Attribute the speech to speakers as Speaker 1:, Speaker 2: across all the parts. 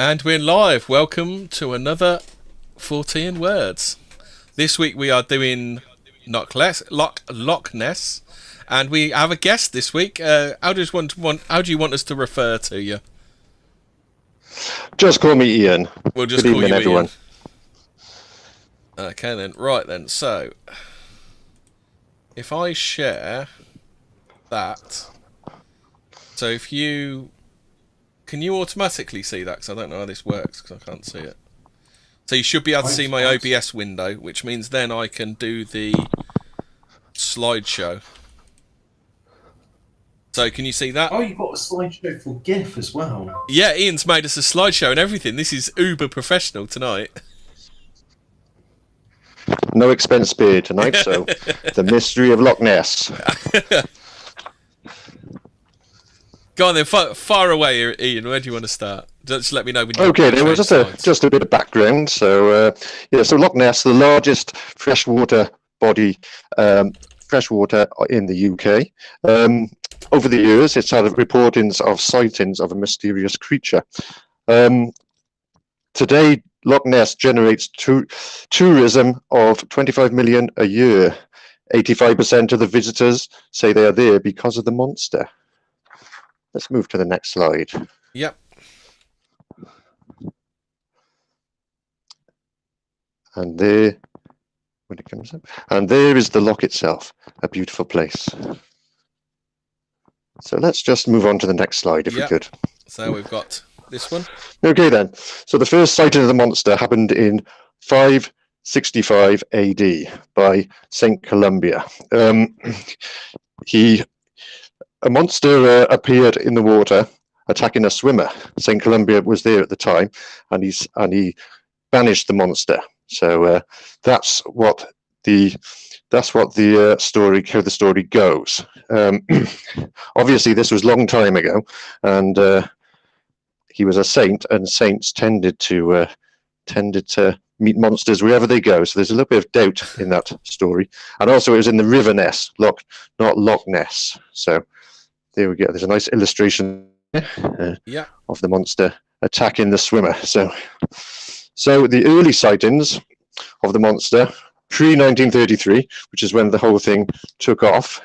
Speaker 1: And we're live. Welcome to another Fortean Words. This week we are doing Loch Ness, and we have a guest this week. How do you want us to refer to you?
Speaker 2: Just call me Ian.
Speaker 1: We'll just
Speaker 2: Good
Speaker 1: call
Speaker 2: evening,
Speaker 1: you
Speaker 2: everyone.
Speaker 1: Ian. Okay then. Right then. So, if I share that, so if you can you automatically see that? Because I don't know how this works because I can't see it. So you should be able to see my OBS window, which means then I can do the slideshow. So can you see that?
Speaker 3: Oh, you've got a slideshow for GIF as well.
Speaker 1: Yeah, Ian's made us a slideshow and everything. This is uber professional tonight.
Speaker 2: No expense spared tonight, so the mystery of Loch Ness.
Speaker 1: Go on then, far away, Ian. Where do you want to start? Just let me know when you.
Speaker 2: Okay, there was just a bit of background. So so Loch Ness, the largest freshwater body, freshwater in the UK. Over the years, it's had reportings of sightings of a mysterious creature. Today, Loch Ness generates tourism of 25 million a year. 85% of the visitors say they are there because of the monster. Let's move to the next slide.
Speaker 1: Yep.
Speaker 2: And there, when it comes up, and there is the loch itself, a beautiful place. So let's just move on to the next slide, if we could.
Speaker 1: So we've got this one.
Speaker 2: Okay then. So the first sighting of the monster happened in 565 AD by St. Columba. A monster appeared in the water, attacking a swimmer. St. Columba was there at the time, and he banished the monster. So that's what the story, how the story goes. Obviously, this was a long time ago, and he was a saint, and saints tended to meet monsters wherever they go. So there's a little bit of doubt in that story. And also, it was in the River Ness, not Loch Ness. So there we go. There's a nice illustration of the monster attacking the swimmer. So the early sightings of the monster, pre-1933, which is when the whole thing took off,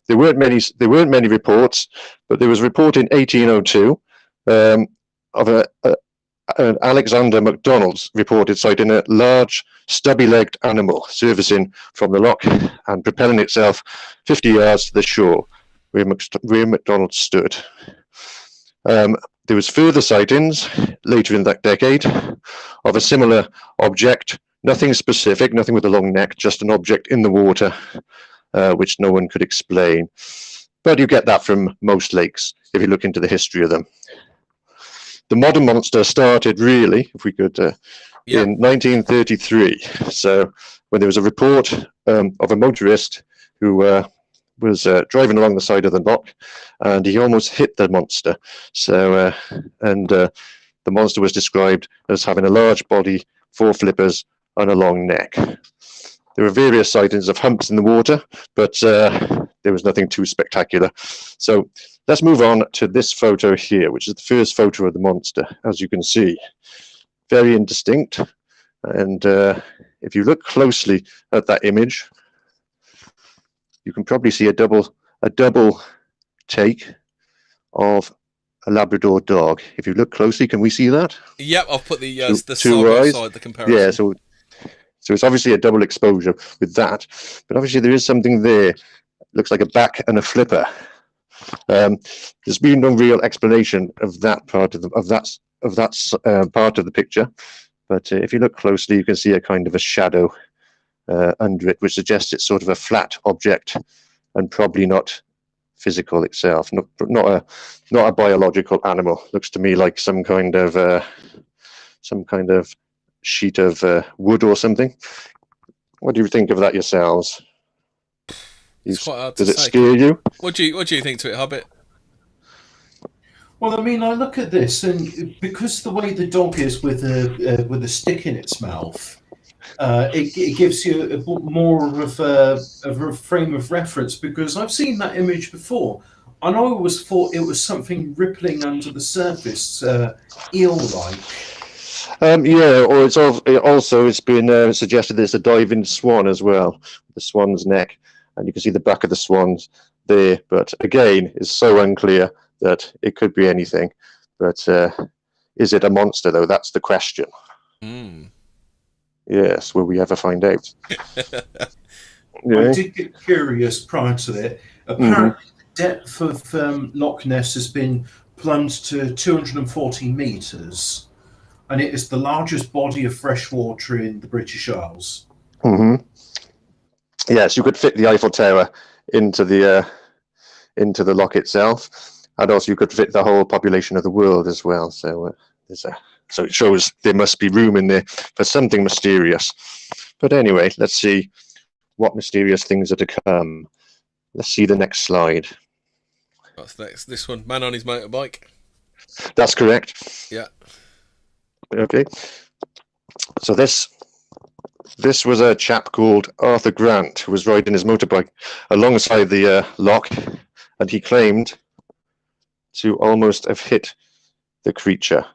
Speaker 2: there weren't many reports, but there was a report in 1802 of an Alexander MacDonald's reported sighting a large stubby-legged animal surfacing from the loch and propelling itself 50 yards to the shore where MacDonald stood. There was further sightings later in that decade of a similar object, nothing specific, nothing with a long neck, just an object in the water, which no one could explain. But you get that from most lakes if you look into the history of them. The modern monster started really, if we could, in 1933. So when there was a report of a motorist who was driving along the side of the loch, and he almost hit the monster. So the monster was described as having a large body, 4 flippers, and a long neck. There were various sightings of humps in the water, but there was nothing too spectacular. So let's move on to this photo here, which is the first photo of the monster. As you can see, very indistinct. And if you look closely at that image, you can probably see a double take of a Labrador dog. If you look closely, can we see that?
Speaker 1: Yep, I'll put the
Speaker 2: two eyes.
Speaker 1: side the comparison.
Speaker 2: Yeah, so it's obviously a double exposure with that, but obviously there is something there. Looks like a back and a flipper. There's been no real explanation of that part of the part of the picture, but if you look closely, you can see a kind of a shadow under it, which suggests it's sort of a flat object and probably not physical itself, not a biological animal. Looks to me like some kind of sheet of wood or something. What do you think of that yourselves?
Speaker 1: It's quite hard to
Speaker 2: say. Does it
Speaker 1: say.
Speaker 2: scare you?
Speaker 1: What do you think to it, Hobbit?
Speaker 3: Well, I mean, I look at this, and because the way the dog is with a stick in its mouth, it gives you more of a frame of reference. Because I've seen that image before. I always thought it was something rippling under the surface, eel-like.
Speaker 2: Yeah, or it's been suggested there's a diving swan as well, the swan's neck, and you can see the back of the swans there. But again, it's so unclear that it could be anything. But is it a monster, though? That's the question.
Speaker 1: Mm.
Speaker 2: Yes, will we ever find out?
Speaker 3: I did get curious prior to it. Apparently, the depth of Loch Ness has been plumbed to 240 metres, and it is the largest body of fresh water in the British Isles.
Speaker 2: Yes, you could fit the Eiffel Tower into the loch itself, and also you could fit the whole population of the world as well. So so it shows there must be room in there for something mysterious. But anyway, let's see what mysterious things are to come. Let's see the next slide.
Speaker 1: What's next? This one, man on his motorbike.
Speaker 2: That's correct.
Speaker 1: Yeah.
Speaker 2: Okay. So this was a chap called Arthur Grant who was riding his motorbike alongside the loch, and he claimed to almost have hit the creature.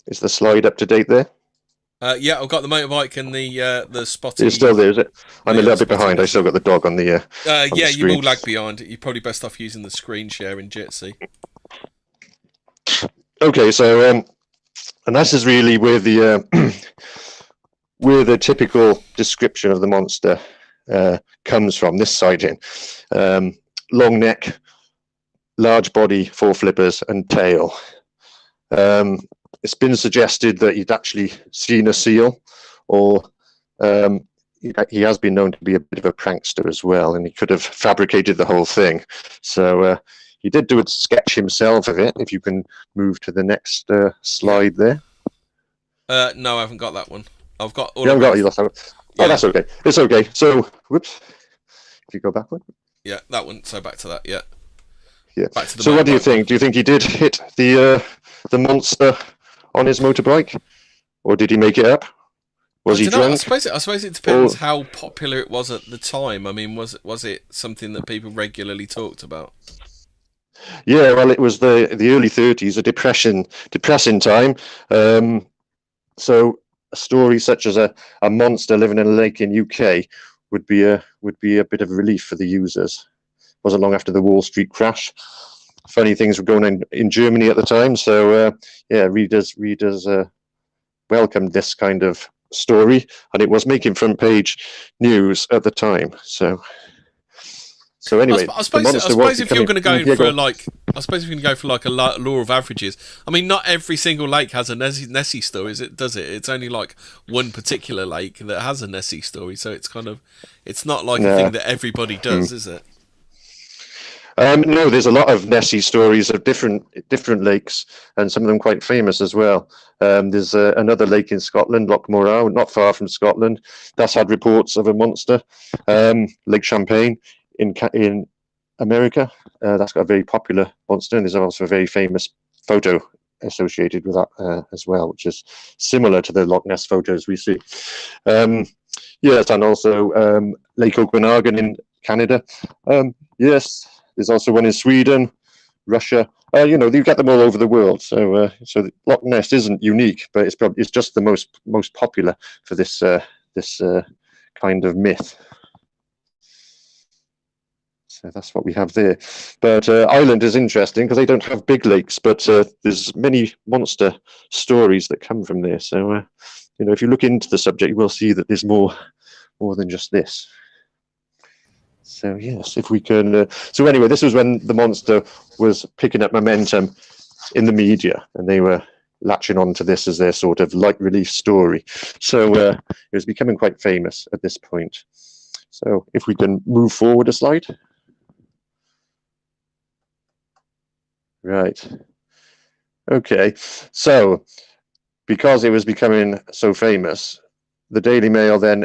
Speaker 2: Is the slide up to date there?
Speaker 1: Yeah, I've got the motorbike and the spotty.
Speaker 2: It's still there, is it? I'm a little bit
Speaker 1: spotty
Speaker 2: behind. I still got the dog on the. On
Speaker 1: yeah,
Speaker 2: the
Speaker 1: you will
Speaker 2: screen.
Speaker 1: lag behind. You're probably best off using the screen share in Jitsi.
Speaker 2: Okay, so and this is really where the where the typical description of the monster comes from. This sighting, long neck, large body, 4 flippers, and tail. It's been suggested that he'd actually seen a seal, or he has been known to be a bit of a prankster as well, and he could have fabricated the whole thing. So he did do a sketch himself of it. If you can move to the next slide there.
Speaker 1: No, I haven't got that one. I've got all
Speaker 2: You haven't got it,
Speaker 1: of
Speaker 2: oh, that's okay. It's okay. So, whoops. If you go backward.
Speaker 1: Yeah, that one. So back to that. Yeah.
Speaker 2: Yeah.
Speaker 1: Back to the
Speaker 2: So what do you
Speaker 1: motorbike.
Speaker 2: think? Do you think he did hit the monster on his motorbike, or did he make it up? Was he
Speaker 1: I
Speaker 2: drunk?
Speaker 1: suppose it depends how popular it was at the time. I mean, was it something that people regularly talked about?
Speaker 2: Yeah, well, it was the early 30s, a depressing time. So a story such as a monster living in a lake in UK would be a bit of relief for the users. Wasn't long after the Wall Street crash. Funny things were going on in Germany at the time, so yeah, readers welcomed this kind of story, and it was making front page news at the time. So anyway,
Speaker 1: I suppose if you're going to go for I suppose if you're going to go for like a law of averages, I mean, not every single lake has a Nessie story, does it? It's only like one particular lake that has a Nessie story, so it's not like a thing that everybody does, is it?
Speaker 2: No, there's a lot of Nessie stories of different lakes, and some of them quite famous as well. There's another lake in Scotland, Loch Morar, not far from Scotland, that's had reports of a monster. Lake Champlain in America, that's got a very popular monster, and there's also a very famous photo associated with that as well, which is similar to the Loch Ness photos we see. Yes, and also Lake Okanagan in Canada. Yes. There's also one in Sweden, Russia. You get them all over the world. So Loch Ness isn't unique, but it's just the most popular for this kind of myth. So that's what we have there. But Ireland is interesting because they don't have big lakes, but there's many monster stories that come from there. So if you look into the subject, you will see that there's more than just this. So yes, if we can. So anyway, this was when the monster was picking up momentum in the media, and they were latching on to this as their sort of light relief story. So it was becoming quite famous at this point. So if we can move forward a slide. Right. Okay. So because it was becoming so famous, the Daily Mail then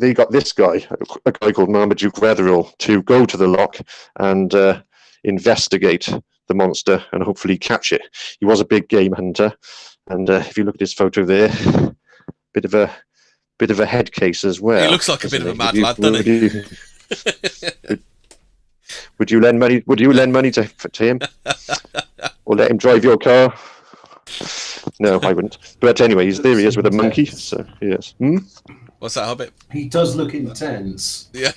Speaker 2: they got this guy, a guy called Marmaduke Wetherell, to go to the loch and investigate the monster and hopefully catch it. He was a big game hunter, and if you look at his photo there, bit of a head case as well.
Speaker 1: He looks like a bit of a mad lad, doesn't he?
Speaker 2: Would you lend money? Would you lend money to him, or let him drive your car? No, I wouldn't. But anyway, his theory is with a monkey. So yes.
Speaker 1: What's that, Hobbit?
Speaker 3: He does look intense.
Speaker 1: Yeah.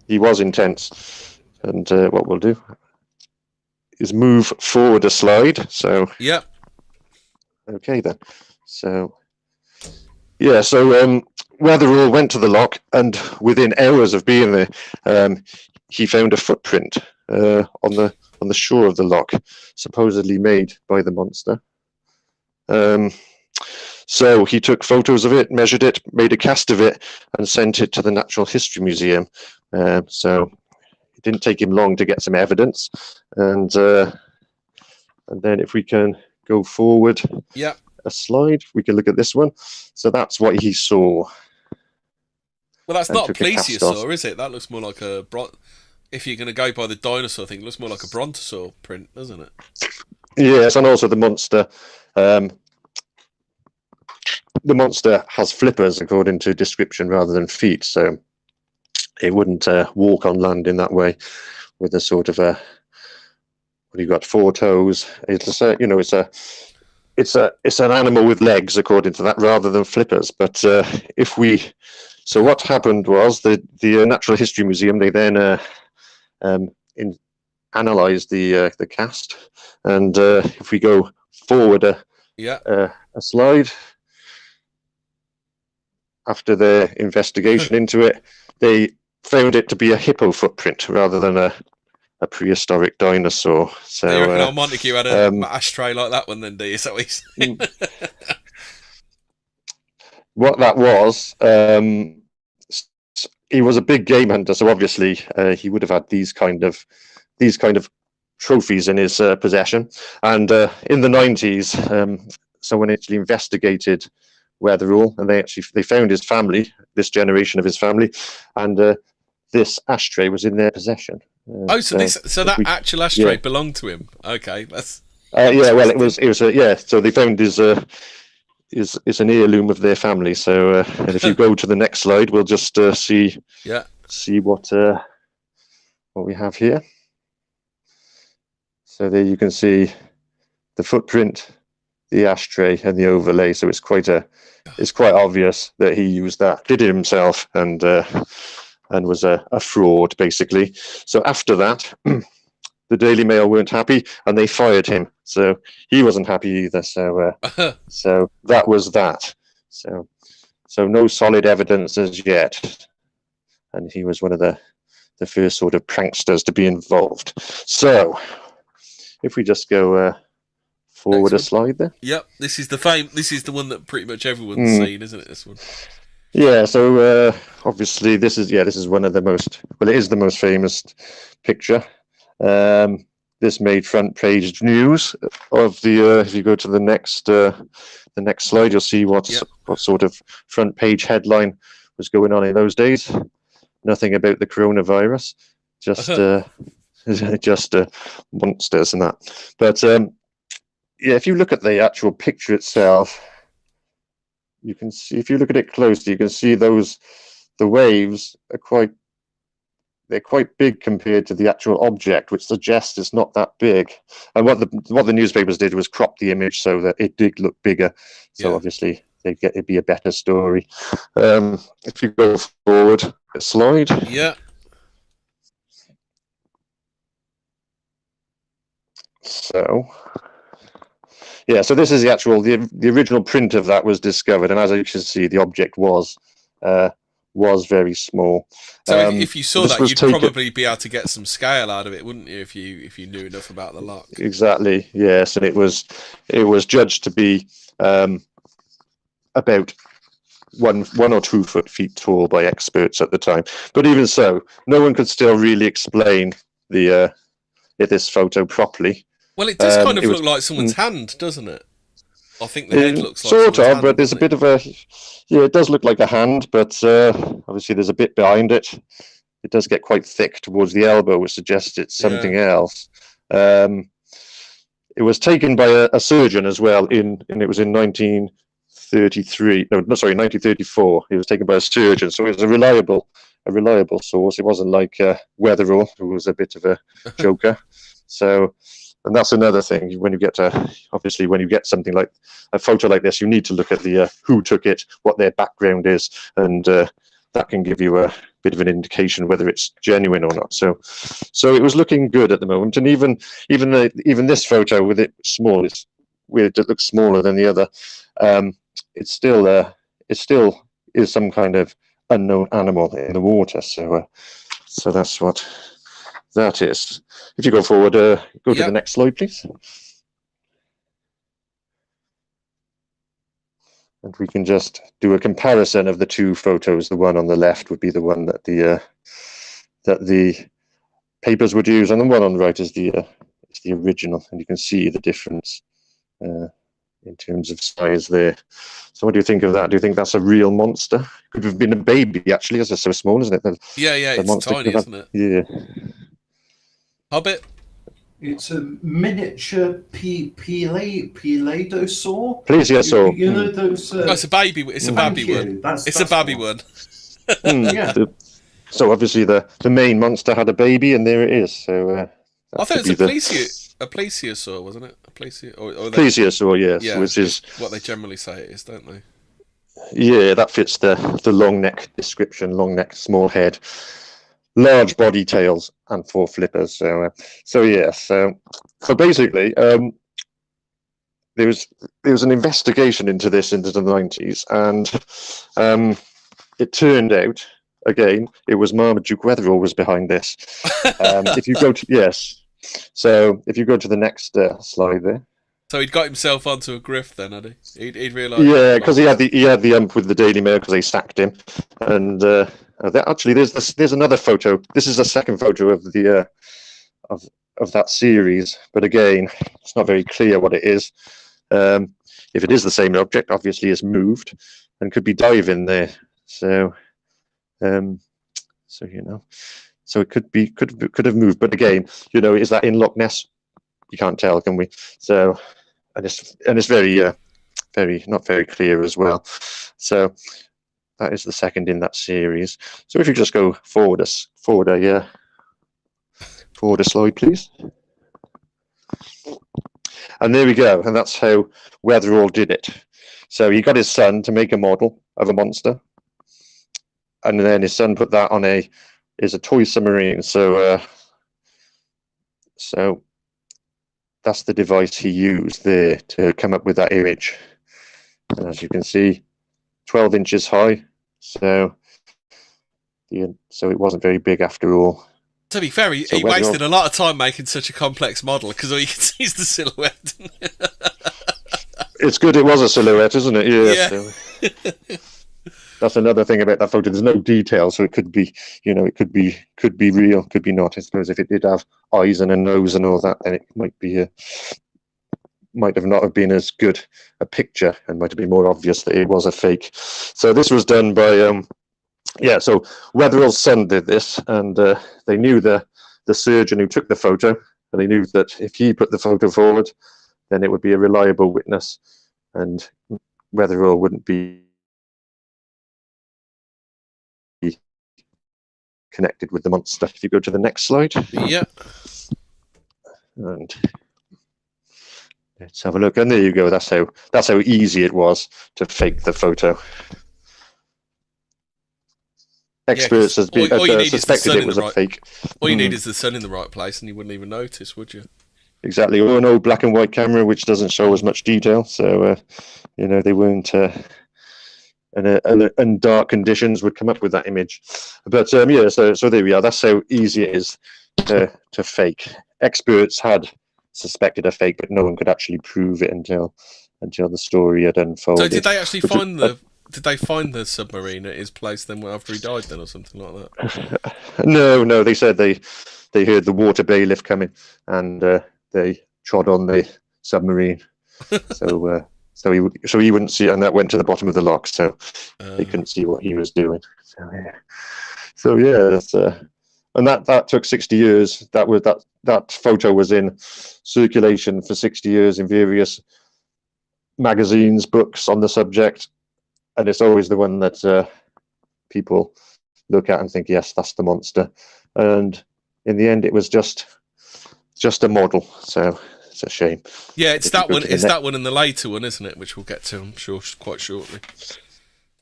Speaker 2: He was intense. And what we'll do is move forward a slide. So
Speaker 1: yeah.
Speaker 2: Okay then. So yeah. So Weatherall went to the loch, and within hours of being there, he found a footprint on the shore of the loch, supposedly made by the monster. So he took photos of it, measured it, made a cast of it, and sent it to the Natural History Museum. So it didn't take him long to get some evidence. And then if we can go forward a slide, we can look at this one. So that's what he saw.
Speaker 1: Well, that's not a plesiosaur, is it? That looks more like a... If you're going to go by the dinosaur thing, it looks more like a brontosaur print, doesn't it?
Speaker 2: Yes, and also the monster. The monster has flippers, according to description, rather than feet, so it wouldn't walk on land in that way with a sort of a... What do you got? 4 toes. It's a, it's an animal with legs, according to that, rather than flippers. But so what happened was the Natural History Museum, they then analysed the cast, and if we go forward a slide, after their investigation into it, they found it to be a hippo footprint rather than a prehistoric dinosaur. So
Speaker 1: you reckon old Montague had an ashtray like that one then, do you? Is that what he's saying?
Speaker 2: What that was, he was a big game hunter, so obviously he would have had these kind of trophies in his possession. And in the 90s, someone actually investigated Weatherall, and they found his family, this generation of his family, and this ashtray was in their possession.
Speaker 1: So that actual ashtray belonged to him. Okay, that's
Speaker 2: well, it was So they found his is an heirloom of their family. So and if you go to the next slide, we'll just see what we have here. So there you can see the footprint, the ashtray, and the overlay. So it's quite obvious that he used that, did it himself, and was a fraud, basically. So after that, the Daily Mail weren't happy, and they fired him. So he wasn't happy either. So so that was that. So no solid evidence as yet, and he was one of the first sort of pranksters to be involved. So if we just go forward a slide there.
Speaker 1: Yep, this is the one that pretty much everyone's seen, isn't it? This one.
Speaker 2: Yeah, so obviously this is one of the most, well, it is the most famous picture. This made front page news of the. If you go to the next slide, you'll see what sort of front page headline was going on in those days. Nothing about the coronavirus, just monsters and that. But if you look at the actual picture itself, you can see, if you look at it closely, you can see the waves are quite big compared to the actual object, which suggests it's not that big. And what the newspapers did was crop the image so that it did look bigger. So obviously it'd be a better story. If you go forward a slide.
Speaker 1: Yeah.
Speaker 2: So this is the original print of that was discovered, and as you can see, the object was very small.
Speaker 1: So if you saw that, you'd probably be able to get some scale out of it, wouldn't you? If you knew enough about the loch.
Speaker 2: Exactly. Yes, and it was judged to be about 1 or 2 feet tall by experts at the time. But even so, no one could still really explain this photo properly.
Speaker 1: Well, it does kind of look like someone's hand, doesn't it? I think the head looks like
Speaker 2: sort of,
Speaker 1: hand,
Speaker 2: but there's a bit of a it does look like a hand, but obviously there's a bit behind it. It does get quite thick towards the elbow, which suggests it's something else. It was taken by a surgeon as well, and it was in 1934. It was taken by a surgeon, so it was a reliable a reliable source. It wasn't like Weatherall, who was a bit of a joker. So, and that's another thing. When you get obviously, when you get something like a photo like this, you need to look at the who took it, what their background is, and that can give you a bit of an indication whether it's genuine or not. So it was looking good at the moment, and even this photo with it small, it's weird. It looks smaller than the other. It still is some kind of unknown animal in the water. So that's what that is. If you go forward, go to the next slide, please. And we can just do a comparison of the two photos. The one on the left would be the one that the papers would use, and the one on the right is the original. And you can see the difference in terms of size there. So what do you think of that? Do you think that's a real monster? Could have been a baby, actually, as it's so small, isn't it?
Speaker 1: Yeah, it's tiny, isn't it?
Speaker 2: Yeah.
Speaker 1: Hobbit?
Speaker 3: It's a miniature plesiosaur.
Speaker 2: Plesiosaur.
Speaker 3: You know those.
Speaker 1: It's a baby. It's a babby one. It's a babby one.
Speaker 3: Yeah.
Speaker 2: So obviously the main monster had a baby, and there it is. So
Speaker 1: I thought it was a plesiosaur, wasn't it? A
Speaker 2: plesiosaur, yes,
Speaker 1: yeah,
Speaker 2: which is
Speaker 1: what they generally say it is, don't they?
Speaker 2: Yeah, that fits the long neck description. Long neck, small head, large body tails, and 4 flippers. So basically, there was an investigation into this into the 90s, and it turned out, again, it was Marmaduke Weatherall was behind this. If you go to if you go to the next slide there.
Speaker 1: So he'd got himself onto a grift then, had he? He'd realised.
Speaker 2: Yeah, because he had the ump with the Daily Mail because they sacked him, and actually there's another photo. This is the second photo of the of that series, but again, it's not very clear what it is. If it is the same object, obviously it's moved and could be diving there. So it could have moved, but again, is that in Loch Ness? You can't tell, can we? So. And it's very not very clear as well. So that is the second in that series. So if you just go forward a slide, please. And there we go. And that's how Weatherall did it. So he got his son to make a model of a monster, and then his son put that on a toy submarine. So that's the device he used there to come up with that image. And as you can see, 12 inches high. So it wasn't very big after all.
Speaker 1: To be fair, he wasted a lot of time making such a complex model because all you can see is the silhouette.
Speaker 2: It's good it was a silhouette, isn't it? Yeah.
Speaker 1: So.
Speaker 2: That's another thing about that photo. There's no detail, so it could be, it could be real, could be not. I suppose if it did have eyes and a nose and all that, then it might have not have been as good a picture, and might have been more obvious that it was a fake. So this was done by, so Weatherall's son did this, and they knew the surgeon who took the photo, and they knew that if he put the photo forward, then it would be a reliable witness, and Weatherall wouldn't be connected with the monster. If you go to the next slide.
Speaker 1: Yeah.
Speaker 2: And let's have a look. And there you go. That's how easy it was to fake the photo. Experts has been suspected it was a fake.
Speaker 1: All you need is the sun in the right place, and you wouldn't even notice, would you?
Speaker 2: Exactly. Or an old black and white camera, which doesn't show as much detail. So they weren't. And dark conditions would come up with that image. But so there we are. That's how easy it is to fake. Experts had suspected a fake, but no one could actually prove it until the story had unfolded.
Speaker 1: So did they actually find the submarine at his place then after he died then, or something like that?
Speaker 2: No. They said they heard the water bailiff coming, and they trod on the submarine. So he wouldn't see it, and that went to the bottom of the loch, so they couldn't see what he was doing. So that's, and that took 60 years. That photo was in circulation for 60 years in various magazines, books on the subject, and it's always the one that people look at and think, yes, that's the monster. And in the end, it was just a model. So it's a shame.
Speaker 1: Yeah, it's that one. It's that one and the later one, isn't it? Which we'll get to, I'm sure, quite shortly.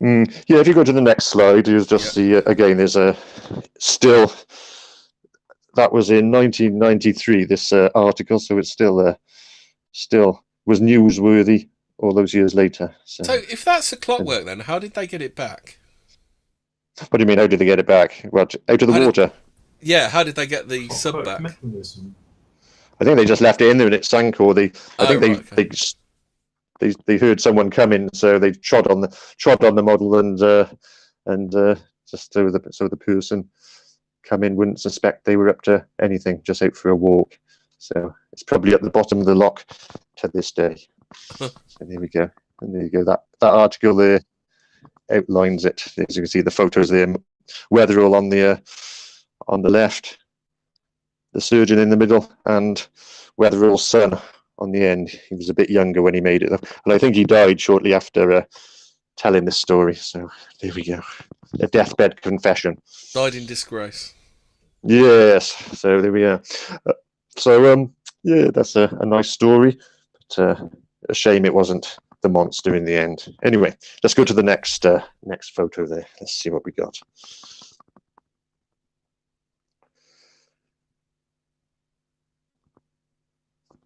Speaker 2: Yeah, if you go to the next slide, you'll just see again. There's a still. That was in 1993. This article, so it's still was newsworthy all those years later.
Speaker 1: So if that's a clockwork, then how did they get it back?
Speaker 2: What do you mean? How did they get it back? What, out of the water?
Speaker 1: Yeah, how did they get the sub back?
Speaker 3: Mechanism.
Speaker 2: I think they just left it in there and it sank, or they heard someone coming, so they trod on the model and just so the person come in wouldn't suspect they were up to anything, just out for a walk. So it's probably at the bottom of the loch to this day. So there we go. And there you go. That article there outlines it. As you can see, the photos there. Weatherall on the left, the surgeon in the middle, and Weatherall's son on the end. He was a bit younger when he made it, and I think he died shortly after telling this story. So there we go. A deathbed confession.
Speaker 1: Died in disgrace.
Speaker 2: Yes. So there we are. Yeah, that's a nice story, but a shame it wasn't the monster in the end. Anyway, let's go to the next photo there. Let's see what we got.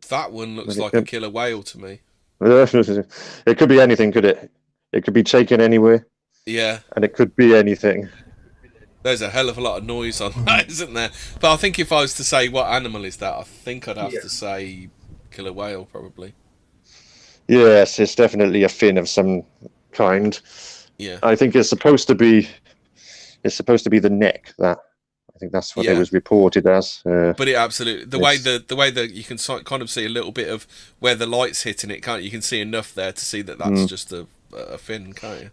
Speaker 1: That one looks like a killer whale to me.
Speaker 2: It could be anything, could it? It could be taken anywhere.
Speaker 1: Yeah.
Speaker 2: And it could be anything.
Speaker 1: There's a hell of a lot of noise on that, isn't there? But I think if I was to say what animal is that, I think I'd have to say killer whale, probably.
Speaker 2: Yes, it's definitely a fin of some kind.
Speaker 1: Yeah.
Speaker 2: I think it's supposed to be the neck. That I think that's what it was reported as.
Speaker 1: But it absolutely the way that you can kind of see a little bit of where the light's hitting it, can't you? You can see enough there to see that that's just a fin, can't you?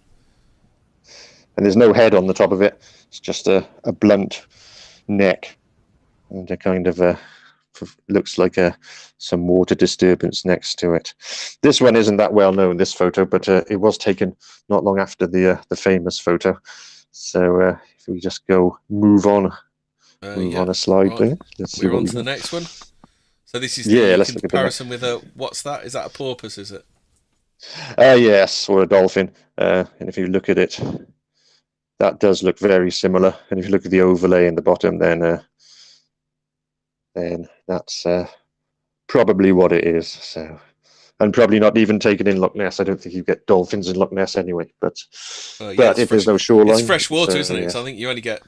Speaker 2: And there's no head on the top of it. It's just a blunt neck, and a kind of looks like some water disturbance next to it. This one isn't that well known, this photo, but it was taken not long after the famous photo. So if we just move on a slide there. Let's see.
Speaker 1: We're on to the next one. So this is the comparison with what's that? Is that a porpoise? Is it?
Speaker 2: Yes, or a dolphin. And if you look at it, that does look very similar. And if you look at the overlay in the bottom, then that's probably what it is. So, and probably not even taken in Loch Ness. I don't think you get dolphins in Loch Ness anyway. But if there's no shoreline,
Speaker 1: it's fresh water, isn't it? So I think you only get.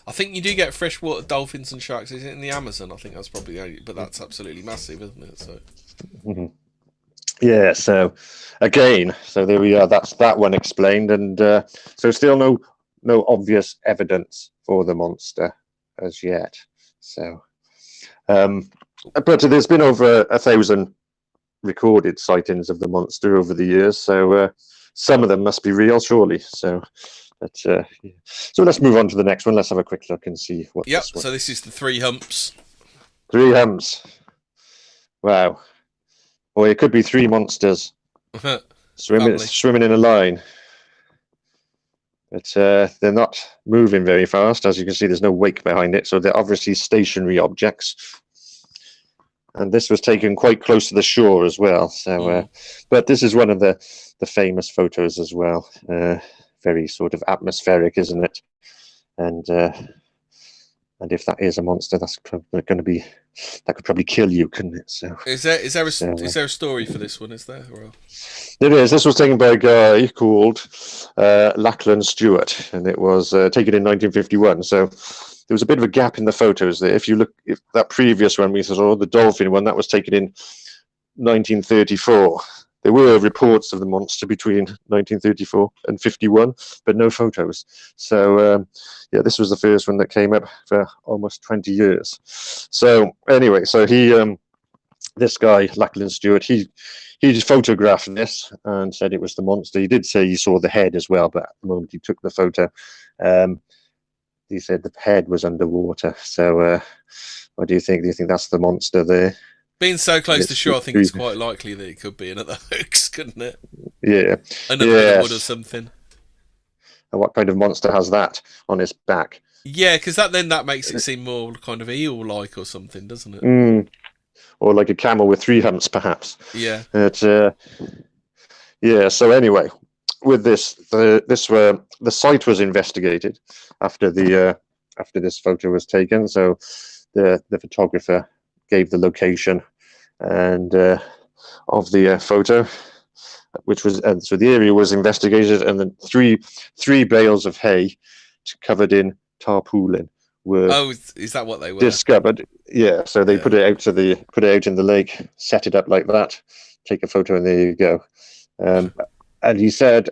Speaker 1: I think you do get freshwater dolphins and sharks. Is it in the Amazon? I think that's probably the only. But that's absolutely massive, isn't it? So.
Speaker 2: Mm-hmm. Yeah. So again, there we are. That's that one explained, and so still no obvious evidence for the monster as yet. So. But there's been over 1,000 recorded sightings of the monster over the years, so some of them must be real, surely. So, so let's move on to the next one. Let's have a quick look and see what.
Speaker 1: Yep. So this is the 3 humps.
Speaker 2: 3 humps. Wow. Or it could be 3 monsters swimming in a line. But they're not moving very fast. As you can see, there's no wake behind it, so they're obviously stationary objects. And this was taken quite close to the shore as well. So, but this is one of the famous photos as well. Very sort of atmospheric, isn't it? And if that is a monster, that's going to be that could probably kill you, couldn't it? So
Speaker 1: is there a story for this one? Is there? Or...
Speaker 2: There is. This was taken by a guy called Lachlan Stewart, and it was taken in 1951. So there was a bit of a gap in the photos there. If you look, if that previous one, we saw the dolphin one, that was taken in 1934. There were reports of the monster between 1934 and 51, but no photos. So, yeah, this was the first one that came up for almost 20 years. So, anyway, so this guy, Lachlan Stewart, he photographed this and said it was the monster. He did say he saw the head as well, but at the moment he took the photo, he said the head was underwater. So, what do you think? Do you think that's the monster there?
Speaker 1: Being so close to shore, I think it's quite likely that it could be another hoax, couldn't it?
Speaker 2: Yeah.
Speaker 1: Another wood or something.
Speaker 2: And what kind of monster has that on its back?
Speaker 1: Yeah, because that makes it seem more kind of eel-like or something, doesn't it?
Speaker 2: Or like a camel with 3 humps, perhaps.
Speaker 1: Yeah.
Speaker 2: Yeah. So anyway, with this, the site was investigated after this photo was taken. So the photographer gave the location and of the photo, which was so the area was investigated, and then three bales of hay covered in tarpaulin were
Speaker 1: is that what they were?
Speaker 2: discovered. Yeah, so they put it out in the lake, set it up like that, take a photo, and there you go. And he said,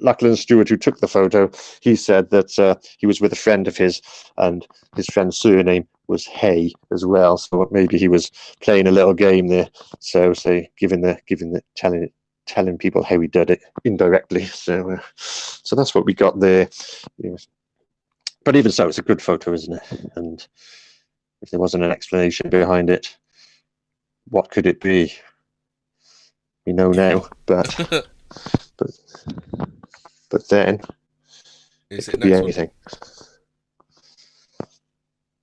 Speaker 2: Lachlan Stewart, who took the photo, he said that he was with a friend of his, and his friend's surname was Hay as well. So maybe he was playing a little game there. So telling people how he did it indirectly. So that's what we got there. But even so, it's a good photo, isn't it? And if there wasn't an explanation behind it, what could it be? We know now, but then
Speaker 1: Is
Speaker 2: it could be anything.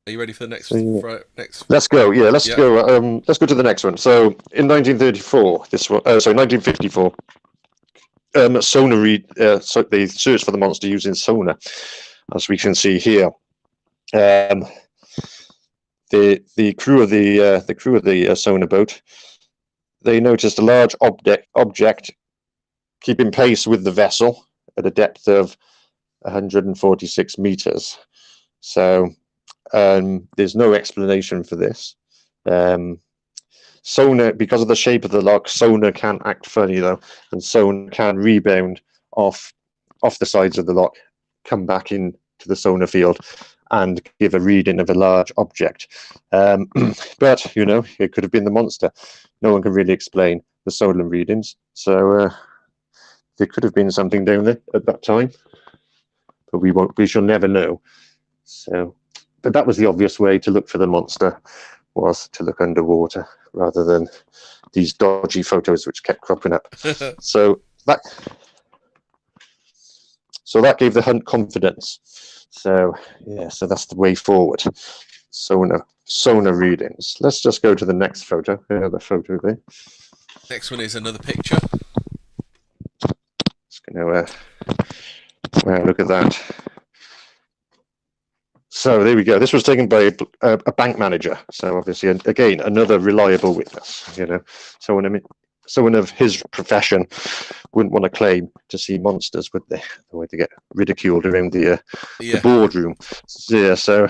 Speaker 1: Are you ready for the next? Next.
Speaker 2: Let's go. Yeah, let's go. Let's go to the next one. So in 1934, 1954, sonar so they searched for the monster using sonar, as we can see here. The crew of the sonar boat, they noticed a large object keeping pace with the vessel at a depth of 146 meters. So there's no explanation for this. Sonar, because of the shape of the loch, sonar can act funny though, and sonar can rebound off the sides of the loch, come back into the sonar field, and give a reading of a large object. But it could have been the monster. No one can really explain the sonar readings, so there could have been something down there at that time, but we shall never know. So, but that was the obvious way to look for the monster, was to look underwater rather than these dodgy photos which kept cropping up. So that gave the hunt confidence. So yeah, so that's the way forward. Sonar readings. Let's just go to the next photo. Another photo there.
Speaker 1: Next one is another picture.
Speaker 2: Just gonna look at that. So there we go. This was taken by a bank manager. So obviously, again, another reliable witness. Someone of his profession wouldn't want to claim to see monsters, would they? The way to get ridiculed around the boardroom. Yeah. So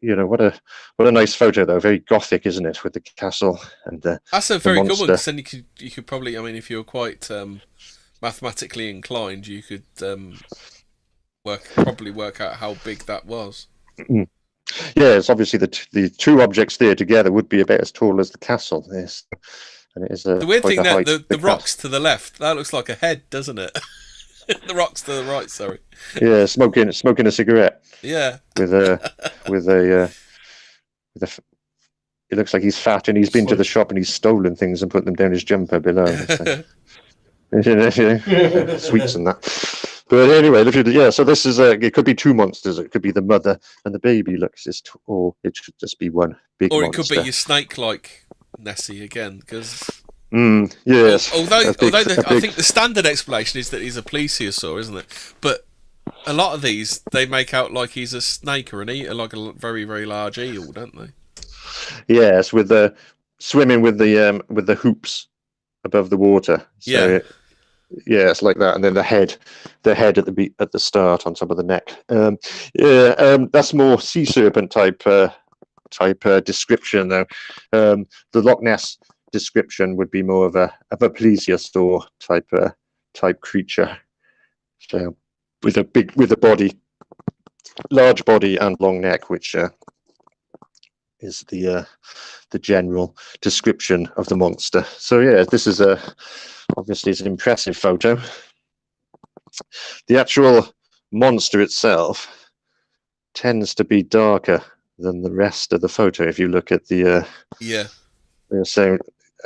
Speaker 2: what a nice photo though. Very gothic, isn't it? With the castle and
Speaker 1: that's a very good one. Because then you could probably, I mean, if you were quite mathematically inclined, you could probably work out how big that was.
Speaker 2: Yes, obviously the two objects there together would be about as tall as the castle. Yes, and it is the weird thing that
Speaker 1: the rocks to the left, that looks like a head, doesn't it? The rocks to the right, sorry.
Speaker 2: Yeah, smoking a cigarette.
Speaker 1: Yeah,
Speaker 2: with a. It looks like he's fat and he's been to the shop and he's stolen things and put them down his jumper below. Sweets and that. But anyway, so this is it could be two monsters. It could be the mother and the baby. Or it should just be one big monster.
Speaker 1: Or it could be your snake-like Nessie again, because
Speaker 2: yes.
Speaker 1: Although I think the standard explanation is that he's a plesiosaur, isn't it? But a lot of these they make out like he's a snake or an eel, like a very very large eel, don't they?
Speaker 2: Yes, with the swimming with the hoops above the water. So yeah, it's like that, and then the head at the start on top of the neck. That's more sea serpent type description though. The Loch Ness description would be more of a plesiosaur type creature. So with a body, large body and long neck, which is the general description of the monster. So yeah, this is obviously it's an impressive photo. The actual monster itself tends to be darker than the rest of the photo if you look at so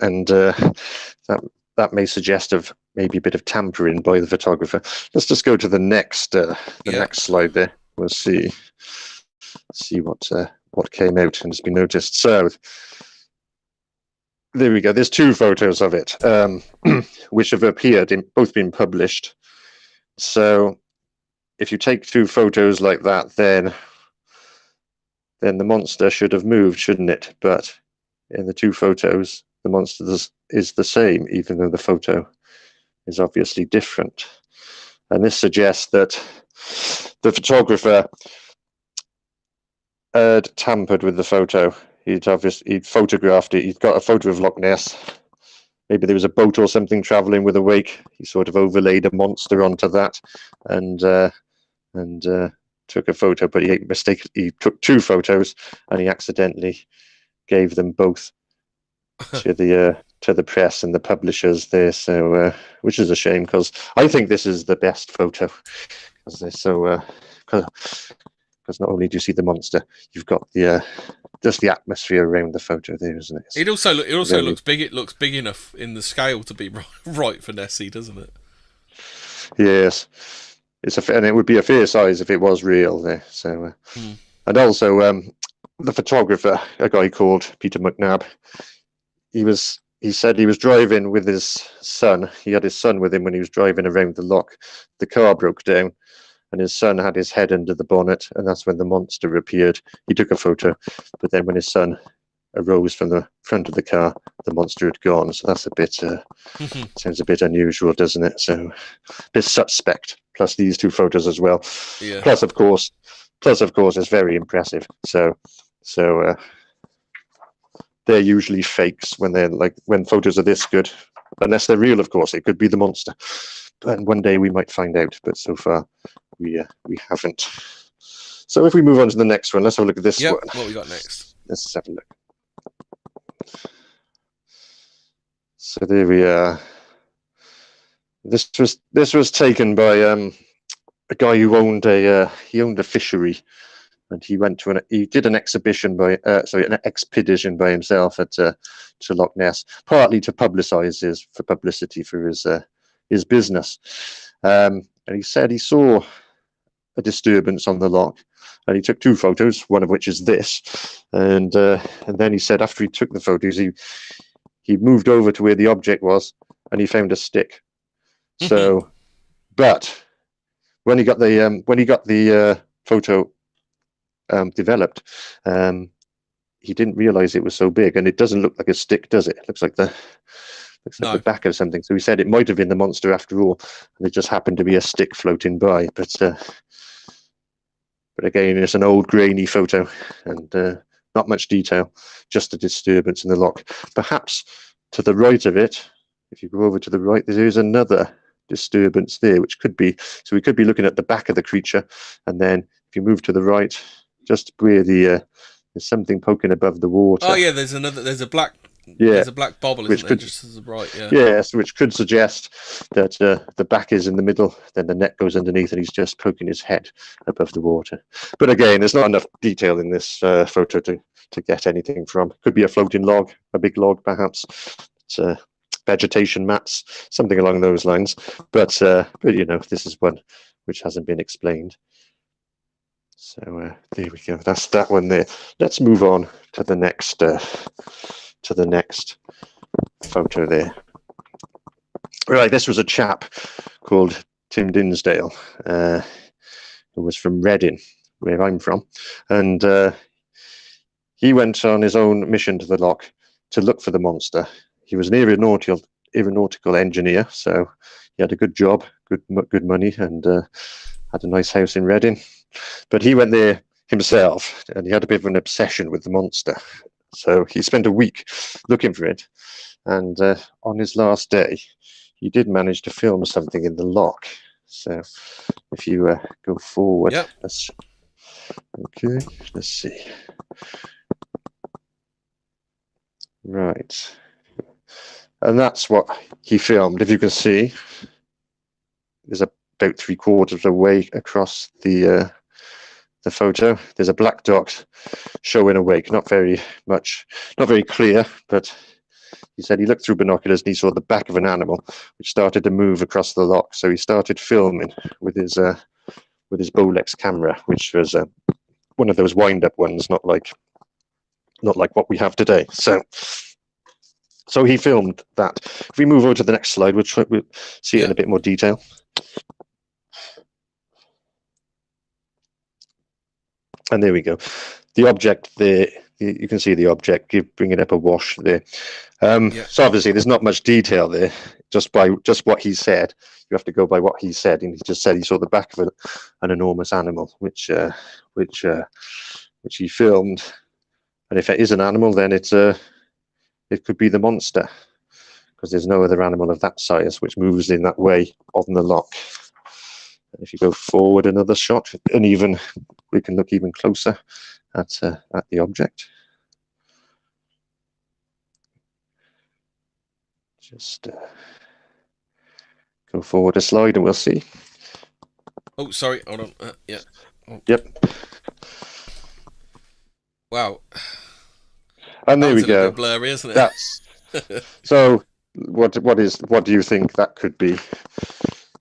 Speaker 2: and that may suggest of maybe a bit of tampering by the photographer. Let's just go to the next next slide there. We'll see what came out and has been noticed. So there we go. There's two photos of it, which have appeared in both been published. So if you take two photos like that, then the monster should have moved, shouldn't it? But in the two photos, the monster is the same, even though the photo is obviously different. And this suggests that the photographer had tampered with the photo. He'd photographed it. He'd got a photo of Loch Ness. Maybe there was a boat or something traveling with a wake. He sort of overlaid a monster onto that, and took a photo. But he took two photos, and he accidentally gave them both to the press and the publishers there. So, which is a shame, because I think this is the best photo, because they're so. Because not only do you see the monster, you've got the just the atmosphere around the photo there, isn't it?
Speaker 1: It also looks big. It looks big enough in the scale to be right for Nessie, doesn't it?
Speaker 2: Yes, and it would be a fair size if it was real there. So, and also the photographer, a guy called Peter McNabb, he said he was driving with his son. He had his son with him when he was driving around the loch. The car broke down, and his son had his head under the bonnet, and that's when the monster appeared. He took a photo, but then when his son arose from the front of the car, the monster had gone. So that's a bit sounds a bit unusual, doesn't it? So a bit suspect. Plus these two photos as well.
Speaker 1: Yeah.
Speaker 2: Plus of course, it's very impressive. So they're usually fakes when photos are this good, unless they're real. Of course, it could be the monster. And one day we might find out, but so far we haven't. So if we move on to the next one, let's have a look at this one.
Speaker 1: What we got next?
Speaker 2: Let's have a look. So there we are. This was taken by a guy who owned a fishery, and he did an expedition by himself to Loch Ness, partly to publicise for publicity for his business. And he said he saw a disturbance on the loch, and he took two photos, one of which is this. And then he said after he took the photos, he moved over to where the object was, and he found a stick. So, but when he got the photo developed, he didn't realize it was so big, and it doesn't look like a stick, does it? It looks like the back of something. So he said it might have been the monster after all, and it just happened to be a stick floating by. But again, it's an old grainy photo, and not much detail, just a disturbance in the loch. Perhaps to the right of it, if you go over to the right, there is another disturbance there, which could be, so we could be looking at the back of the creature, and then if you move to the right, just where there's something poking above the water.
Speaker 1: Oh yeah, there's a black bobble, isn't there? Just as right, yeah.
Speaker 2: Yes, which could suggest that the back is in the middle, then the neck goes underneath, and he's just poking his head above the water. But again, there's not enough detail in this photo to get anything from. Could be a floating log, a big log perhaps. It's vegetation mats, something along those lines. But this is one which hasn't been explained. So there we go. That's that one there. Let's move on to the next photo there. Right, this was a chap called Tim Dinsdale, who was from Reading, where I'm from, and he went on his own mission to the loch to look for the monster. He was an aeronautical engineer, so he had a good job, good money, and had a nice house in Reading. But he went there himself, and he had a bit of an obsession with the monster. So he spent a week looking for it, and on his last day, he did manage to film something in the loch. So if you go forward,
Speaker 1: yep.
Speaker 2: Let's see. Right. And that's what he filmed. If you can see, there's about 3/4 of the way across the photo. There's a black dot showing a wake. Not very clear, but he said he looked through binoculars and he saw the back of an animal which started to move across the loch. So he started filming with his Bolex camera, which was one of those wind-up ones, not like what we have today. So he filmed that. If we move over to the next slide, we'll see it in a bit more detail. And there we go. The object there, you can see the object bringing up a wash there. So obviously there's not much detail there, just what he said. You have to go by what he said, and he just said he saw the back of an enormous animal, which he filmed. And if it is an animal, then it could be the monster, because there's no other animal of that size which moves in that way on the loch. And if you go forward another shot, and we can look even closer at the object. Just go forward a slide and we'll see.
Speaker 1: Oh, sorry, hold on. Yeah. Oh.
Speaker 2: Yep.
Speaker 1: Wow.
Speaker 2: And there we go.
Speaker 1: A bit blurry, isn't it?
Speaker 2: That's so. What do you think that could be?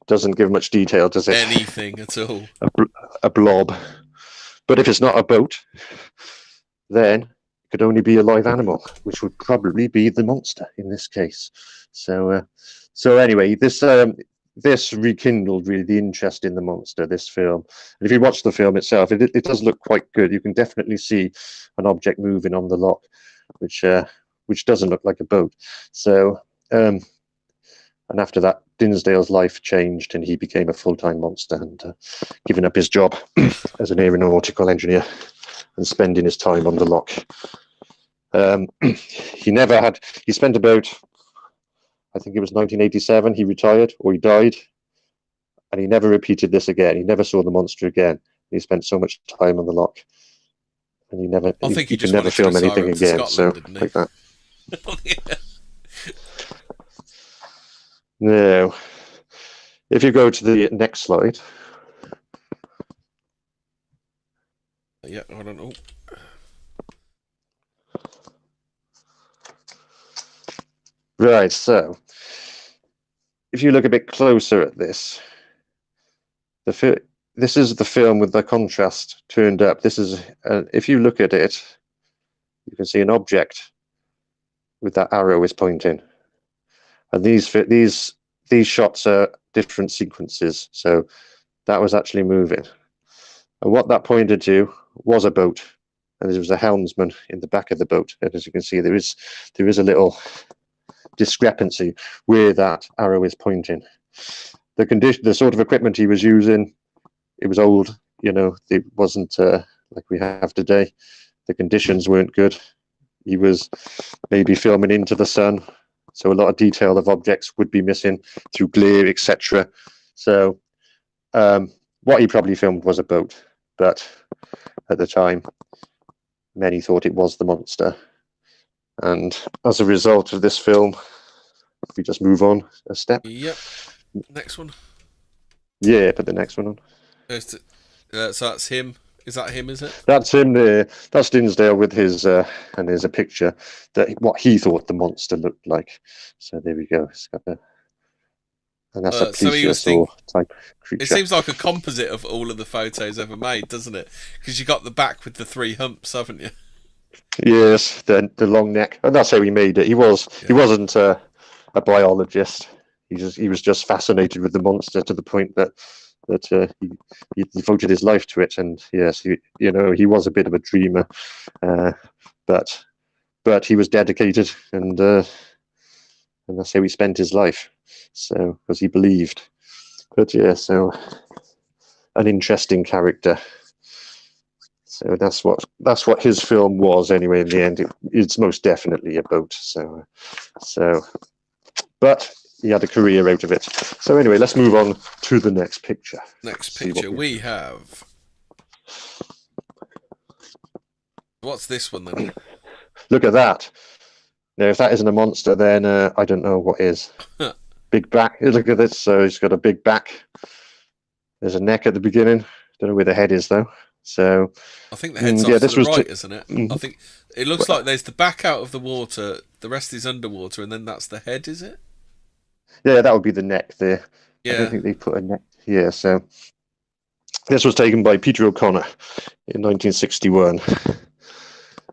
Speaker 2: Doesn't give much detail, does it?
Speaker 1: Anything at all.
Speaker 2: A blob. But if it's not a boat, then it could only be a live animal, which would probably be the monster in this case. So anyway, this rekindled really the interest in the monster, this film. And if you watch the film itself, it does look quite good. You can definitely see an object moving on the loch, which doesn't look like a boat. So, and after that, Dinsdale's life changed and he became a full-time monster and giving up his job as an aeronautical engineer and spending his time on the loch. He spent about, I think it was 1987, he retired or he died, and he never repeated this again. He never saw the monster again. He spent so much time on the loch, and he could never film anything again. Scotland, like that.
Speaker 1: Yeah.
Speaker 2: Now, if you go to the next slide.
Speaker 1: Yeah, I don't know.
Speaker 2: Right, so if you look a bit closer at this, this is the film with the contrast turned up. This is, if you look at it, you can see an object with that arrow is pointing. And these shots are different sequences. So that was actually moving. And what that pointed to was a boat. And there was a helmsman in the back of the boat. And as you can see, there is a little discrepancy where that arrow is pointing. The sort of equipment he was using, it was old, it wasn't like we have today. The conditions weren't good. He was maybe filming into the sun, so a lot of detail of objects would be missing through glare, etc. So what he probably filmed was a boat, but at the time many thought it was the monster. And as a result of this film, if we just move on a step.
Speaker 1: Yep. Next one.
Speaker 2: Yeah, put the next one on.
Speaker 1: So that's him. Is that him, is it?
Speaker 2: That's him there. That's Dinsdale with his, and there's a picture that what he thought the monster looked like. So there we go. It's got and that's a plesiosaur type creature.
Speaker 1: It seems like a composite of all of the photos ever made, doesn't it? Because you got the back with the 3 humps, haven't you?
Speaker 2: Yes, the long neck, and that's how he made it. He wasn't a biologist. He was just fascinated with the monster to the point that he devoted his life to it. And yes, he was a bit of a dreamer, but he was dedicated, and that's how he spent his life. So because he believed. But yeah, so an interesting character. So that's what his film was anyway. In the end, it's most definitely a boat. So, but he had a career out of it. So anyway, let's move on to the next picture.
Speaker 1: Next picture we have. What's this one then?
Speaker 2: Look at that. Now, if that isn't a monster, then I don't know what is. Big back. Look at this. So he's got a big back. There's a neck at the beginning. Don't know where the head is though. So
Speaker 1: I think the head's
Speaker 2: yeah,
Speaker 1: off to
Speaker 2: this
Speaker 1: the
Speaker 2: was
Speaker 1: right, isn't it?
Speaker 2: Mhm.
Speaker 1: I think it looks like there's the back out of the water, the rest is underwater, and then that's the head, is it?
Speaker 2: Yeah, that would be the neck there. I don't
Speaker 1: Yeah.
Speaker 2: think they put a neck here. So this was taken by Peter O'Connor in 1961.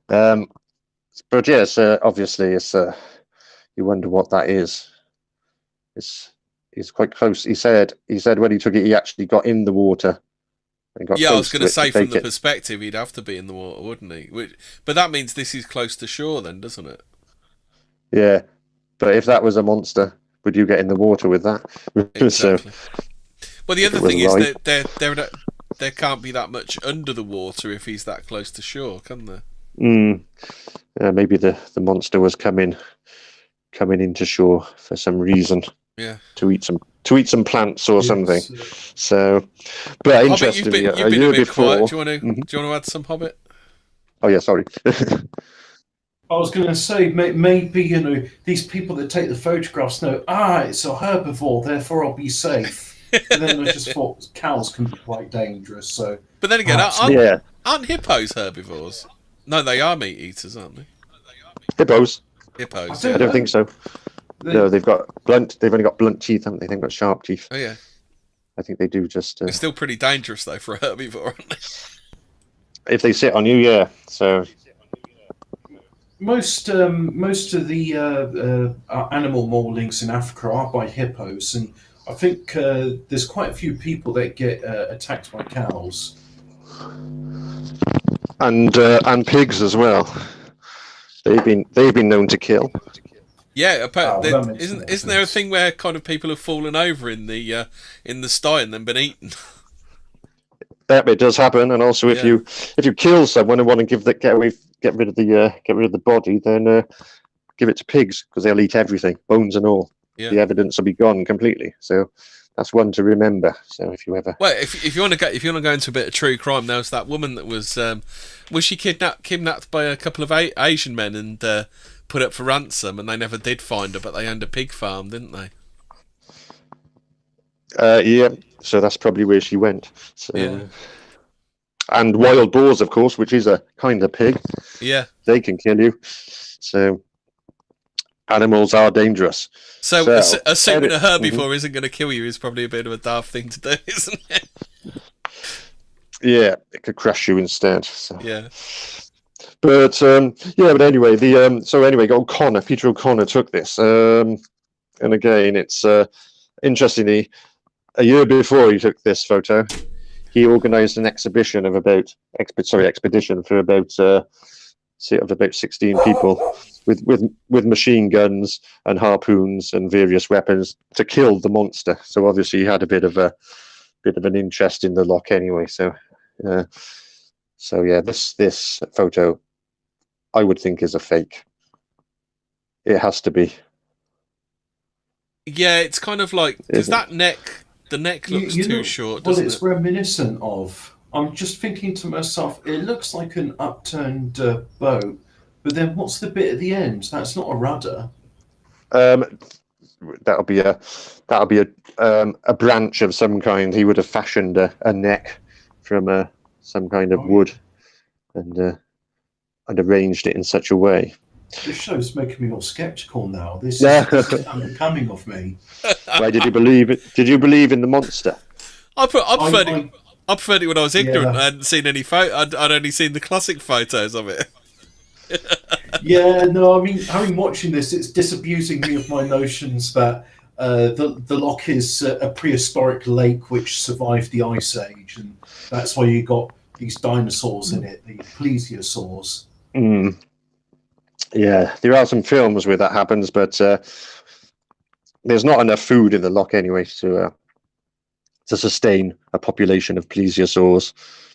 Speaker 2: But yes, obviously, it's you wonder what that is. It's quite close. He said when he took it, he actually got in the water and got
Speaker 1: Yeah, I was
Speaker 2: close
Speaker 1: going
Speaker 2: to
Speaker 1: to
Speaker 2: it to
Speaker 1: say from
Speaker 2: take
Speaker 1: the
Speaker 2: it.
Speaker 1: perspective, he'd have to be in the water, wouldn't he? But that means this is close to shore, then, doesn't it?
Speaker 2: Yeah, but if that was a monster, would you get in the water with that? So
Speaker 1: Exactly. Well, the
Speaker 2: if
Speaker 1: other
Speaker 2: it was
Speaker 1: thing is
Speaker 2: live,
Speaker 1: that there can't be that much under the water if he's that close to shore, can there?
Speaker 2: maybe the monster was coming into shore for some reason.
Speaker 1: Yeah.
Speaker 2: To eat some plants or something.
Speaker 3: Yes.
Speaker 2: So, but
Speaker 1: Hobbit,
Speaker 2: interestingly,
Speaker 1: you've
Speaker 2: a
Speaker 1: been a
Speaker 2: year
Speaker 1: bit quiet.
Speaker 2: before.
Speaker 1: Do you want to add some Hobbit?
Speaker 2: Oh yeah, sorry.
Speaker 3: I was going to say, maybe, these people that take the photographs know, it's a herbivore, therefore I'll be safe. And then I just thought cows can be quite dangerous. So,
Speaker 1: But then again,
Speaker 3: perhaps
Speaker 1: aren't hippos herbivores? No, they are meat eaters, aren't they?
Speaker 2: Hippos?
Speaker 1: Hippos.
Speaker 3: I
Speaker 2: I don't think so.
Speaker 3: They-
Speaker 2: No, they've only got blunt teeth, haven't they? They've got sharp teeth.
Speaker 1: Oh yeah.
Speaker 2: I think they do just.
Speaker 1: They're still pretty dangerous though for a herbivore, aren't they?
Speaker 2: If they sit on you, yeah. So
Speaker 3: most of the animal maulings in Africa are by hippos, and I think there's quite a few people that get attacked by cows.
Speaker 2: and pigs as well. They've been known to kill.
Speaker 1: Yeah,
Speaker 3: that makes
Speaker 1: isn't
Speaker 3: more
Speaker 1: there a
Speaker 3: sense.
Speaker 1: thing where kind of people have fallen over in the sty and then been eaten?
Speaker 2: That bit does happen, and also if you kill someone and want to get rid of the body, then give it to pigs because they'll eat everything, bones and all.
Speaker 1: Yeah.
Speaker 2: The evidence will be gone completely. So that's one to remember. So if you ever
Speaker 1: If you want to go into a bit of true crime, there was that woman that was she kidnapped by a couple of Asian men and put up for ransom, and they never did find her, but they owned a pig farm, didn't they?
Speaker 2: yeah, so that's probably where she went. So,
Speaker 1: Yeah.
Speaker 2: And wild boars, of course, which is a kind of pig.
Speaker 1: Yeah.
Speaker 2: They can kill you. So animals are dangerous.
Speaker 1: So assuming a herbivore
Speaker 2: Mhm.
Speaker 1: isn't going to kill you is probably a bit of a daft thing to do, isn't it?
Speaker 2: Yeah, it could crush you instead. So.
Speaker 1: Yeah.
Speaker 2: But but anyway, Peter O'Connor took this, and again, it's interestingly, a year before he took this photo, he organised an expedition of expedition for about 16 people with machine guns and harpoons and various weapons to kill the monster. So obviously, he had a bit of an interest in the Loch anyway. So yeah, this photo, I would think, is a fake. It has to be.
Speaker 1: Yeah, it's kind of like because the neck looks too short, doesn't
Speaker 3: it's
Speaker 1: it?
Speaker 3: reminiscent of. I'm just thinking to myself, it looks like an upturned boat, but then what's the bit at the end? That's not a rudder.
Speaker 2: That'll be a branch of some kind. He would have fashioned a neck from some kind of wood and arranged it in such a way.
Speaker 3: This show's making me more skeptical now. This is unbecoming of me.
Speaker 2: Why did you believe it? Did you believe in the monster?
Speaker 1: I preferred it when I was ignorant. I hadn't seen any I'd only seen the classic photos of it.
Speaker 3: Yeah, no, I mean, having watching this, it's disabusing me of my notions that the Loch is a prehistoric lake which survived the Ice Age, and that's why you got these dinosaurs in it, the plesiosaurs.
Speaker 2: Yeah, there are some films where that happens, but there's not enough food in the Loch anyway to sustain a population of plesiosaurs.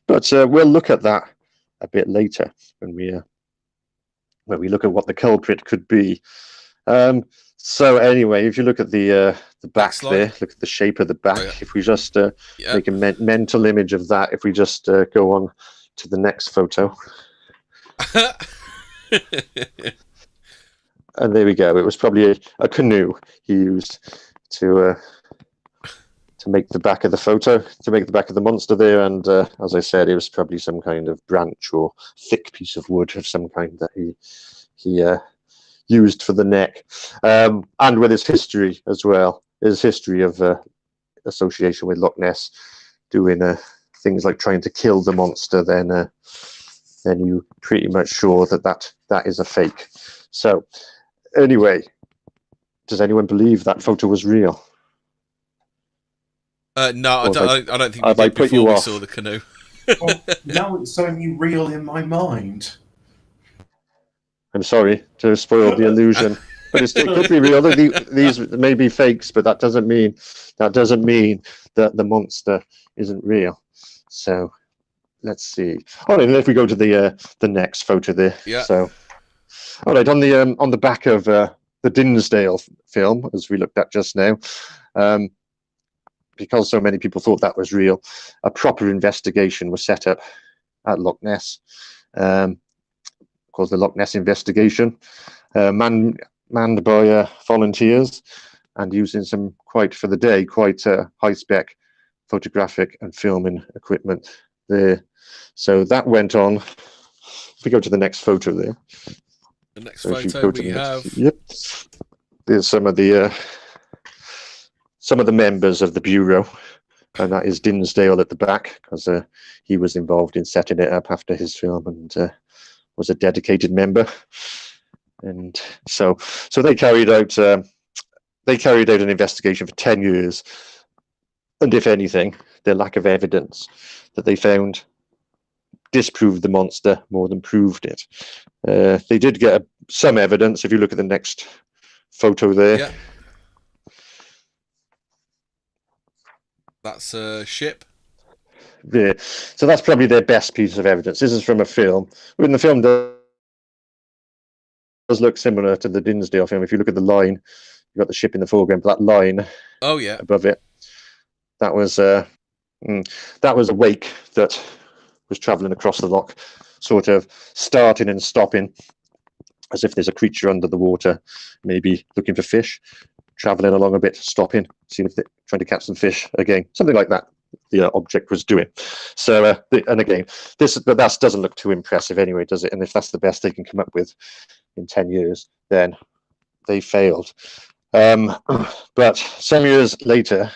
Speaker 2: But we'll look at that a bit later when we look at what the culprit could be. So anyway, if you look at the back there, look at the shape of the back.
Speaker 1: Oh, yeah.
Speaker 2: If we just make a mental image of that, if we just go on to the next photo. And there we go. It was probably a canoe he used to to make the back of the photo, to make the back of the monster there. And as I said, it was probably some kind of branch or thick piece of wood of some kind that he used for the neck. And with his history as well, his history of association with Loch Ness, doing things like trying to kill the monster, then you're pretty much sure that is a fake. So anyway, does anyone believe that photo was real?
Speaker 1: No, I don't think we
Speaker 2: have I
Speaker 1: did
Speaker 2: put
Speaker 1: before
Speaker 2: you
Speaker 1: we
Speaker 2: off?
Speaker 1: saw the canoe.
Speaker 3: Well, now it's only real in my mind.
Speaker 2: I'm sorry to spoil the illusion, but it still could be real. These may be fakes, but that doesn't mean that the monster isn't real. So let's see. All right, if we go to the next photo there.
Speaker 1: Yeah.
Speaker 2: So, all right, on the back of the Dinsdale film, as we looked at just now, because so many people thought that was real, a proper investigation was set up at Loch Ness, called the Loch Ness investigation, manned by volunteers and using some quite high-spec photographic and filming equipment there. So that went on. If we go to the next photo there.
Speaker 1: The next photo we have.
Speaker 2: Yep. There's some of the members of the Bureau, and that is Dinsdale at the back, because he was involved in setting it up after his film and was a dedicated member. And so they carried out an investigation for 10 years, and if anything, the lack of evidence that they found disproved the monster more than proved it. They did get some evidence. If you look at the next photo there.
Speaker 1: Yeah. That's a ship.
Speaker 2: Yeah. So that's probably their best piece of evidence. This is from a film. When the film does look similar to the Dinsdale film. If you look at the line, you've got the ship in the foreground, but that line above it, that was a wake that was travelling across the loch, sort of starting and stopping as if there's a creature under the water, maybe looking for fish, travelling along a bit, stopping, seeing if they're trying to catch some fish again, something like that. The object was doing. So, and again, that doesn't look too impressive anyway, does it? And if that's the best they can come up with in 10 years, then they failed. But some years later,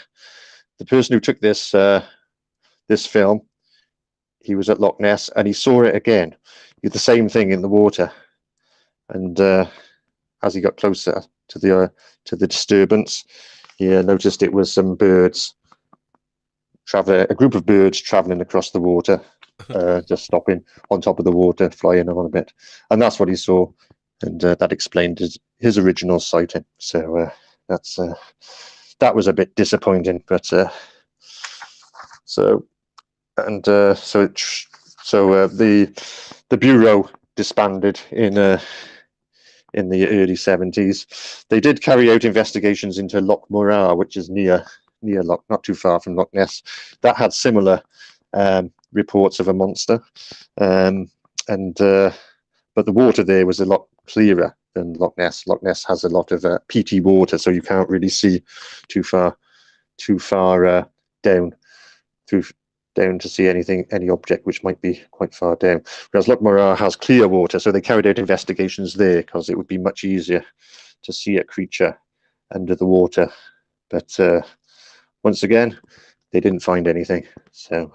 Speaker 2: the person who took this film, he was at Loch Ness and he saw it again. He did the same thing in the water, and as he got closer to the disturbance, he noticed it was some birds. A group of birds traveling across the water, just stopping on top of the water, flying on a bit, and that's what he saw, and that explained his original sighting. So that was a bit disappointing, but the Bureau disbanded in the early 70s. They did carry out investigations into Loch Morar, which is near Loch, not too far from Loch Ness. That had similar reports of a monster, but the water there was a lot clearer than Loch Ness. Loch Ness has a lot of peaty water, so you can't really see too far down to see any object which might be quite far down. Whereas Loch Morar has clear water, so they carried out investigations there because it would be much easier to see a creature under the water. But once again, they didn't find anything. So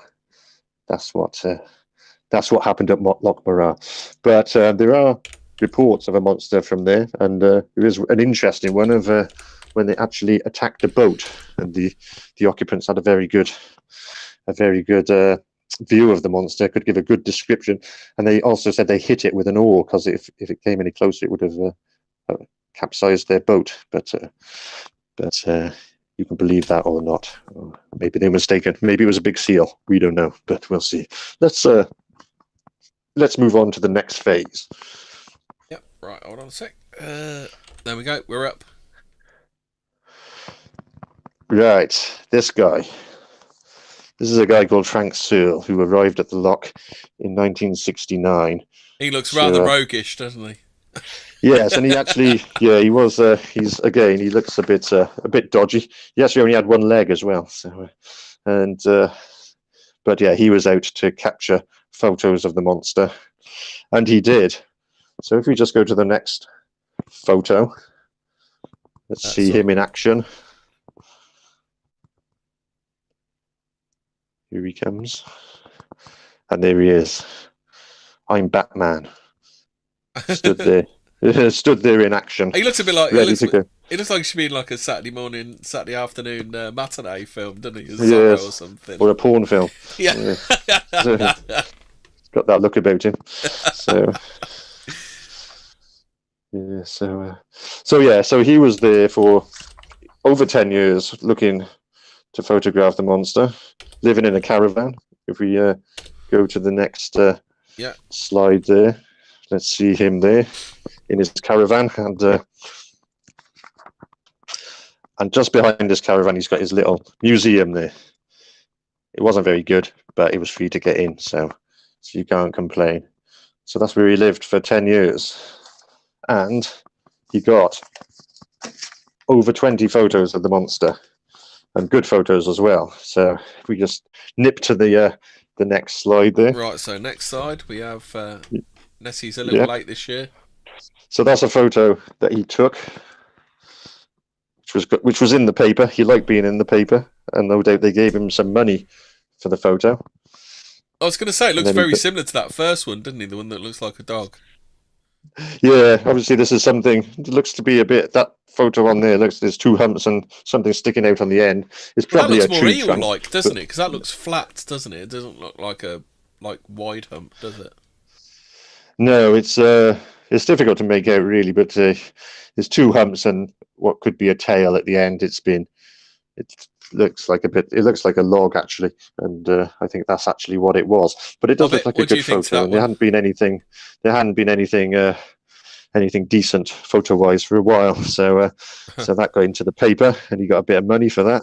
Speaker 2: that's what happened at Loch Morar. But there are reports of a monster from there, and there is an interesting one of when they actually attacked a boat, and the occupants had a very good view of the monster, could give a good description, and they also said they hit it with an oar because if it came any closer, it would have capsized their boat. But you can believe that or not. Or maybe they're mistaken. Maybe it was a big seal. We don't know, but we'll see. Let's move on to the next phase.
Speaker 1: Yep. Right. Hold on a sec. There we go. We're up.
Speaker 2: Right. This guy. This is a guy called Frank Searle who arrived at the Loch in 1969.
Speaker 1: He looks rather roguish, doesn't he?
Speaker 2: Yes, and he actually, he was. He looks a bit dodgy. He actually only had one leg as well. So, but yeah, he was out to capture photos of the monster, and he did. So if we just go to the next photo, let's see him in action. Here he comes, and there he is. I'm Batman. Stood there. Stood there in action.
Speaker 1: He looks a bit like
Speaker 2: ready to go.
Speaker 1: It looks like he should be in like a Saturday afternoon matinee film, doesn't he?
Speaker 2: Yes,
Speaker 1: or something,
Speaker 2: or a porn film.
Speaker 1: Yeah,
Speaker 2: got that look about him. So, yeah, so he was there for over 10 years, looking to photograph the monster, living in a caravan. If we go to the next slide there, let's see him there in his caravan, and just behind his caravan, he's got his little museum there. It wasn't very good, but it was free to get in, so you can't complain. So that's where he lived for 10 years, and he got over 20 photos of the monster, and good photos as well. So if we just nip to the next slide there.
Speaker 1: Right, so next slide, we have Nessie's a little late this year.
Speaker 2: So that's a photo that he took, which was in the paper. He liked being in the paper, and no doubt they gave him some money for the photo.
Speaker 1: I was going to say, it looks very similar to that first one, didn't he? The one that looks like a dog.
Speaker 2: Yeah, obviously this is something. It looks to be a bit. That photo on there there's two humps and something sticking out on the end. It's probably
Speaker 1: that looks
Speaker 2: a
Speaker 1: more
Speaker 2: tree trunk,
Speaker 1: eel-like, doesn't it? Because that looks flat, doesn't it? It doesn't look like a wide hump, does it?
Speaker 2: No, it's difficult to make out really, but there's two humps and what could be a tail at the end. It looks like a log actually, and I think that's actually what it was. But it does look like a good photo, and there hadn't been anything decent photo-wise for a while. So so that got into the paper, and he got a bit of money for that.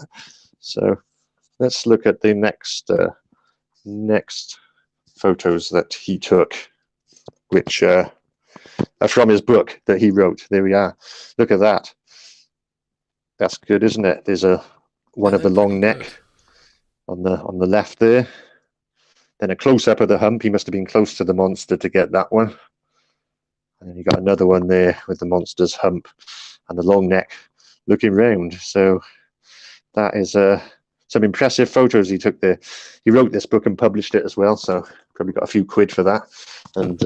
Speaker 2: So let's look at the next photos that he took, which are from his book that he wrote. There we are. Look at that. That's good, isn't it? There's one of the long neck on the left there. Then a close-up of the hump. He must have been close to the monster to get that one. And then you got another one there with the monster's hump and the long neck looking round. So that is some impressive photos he took there. He wrote this book and published it as well, so probably got a few quid for that. And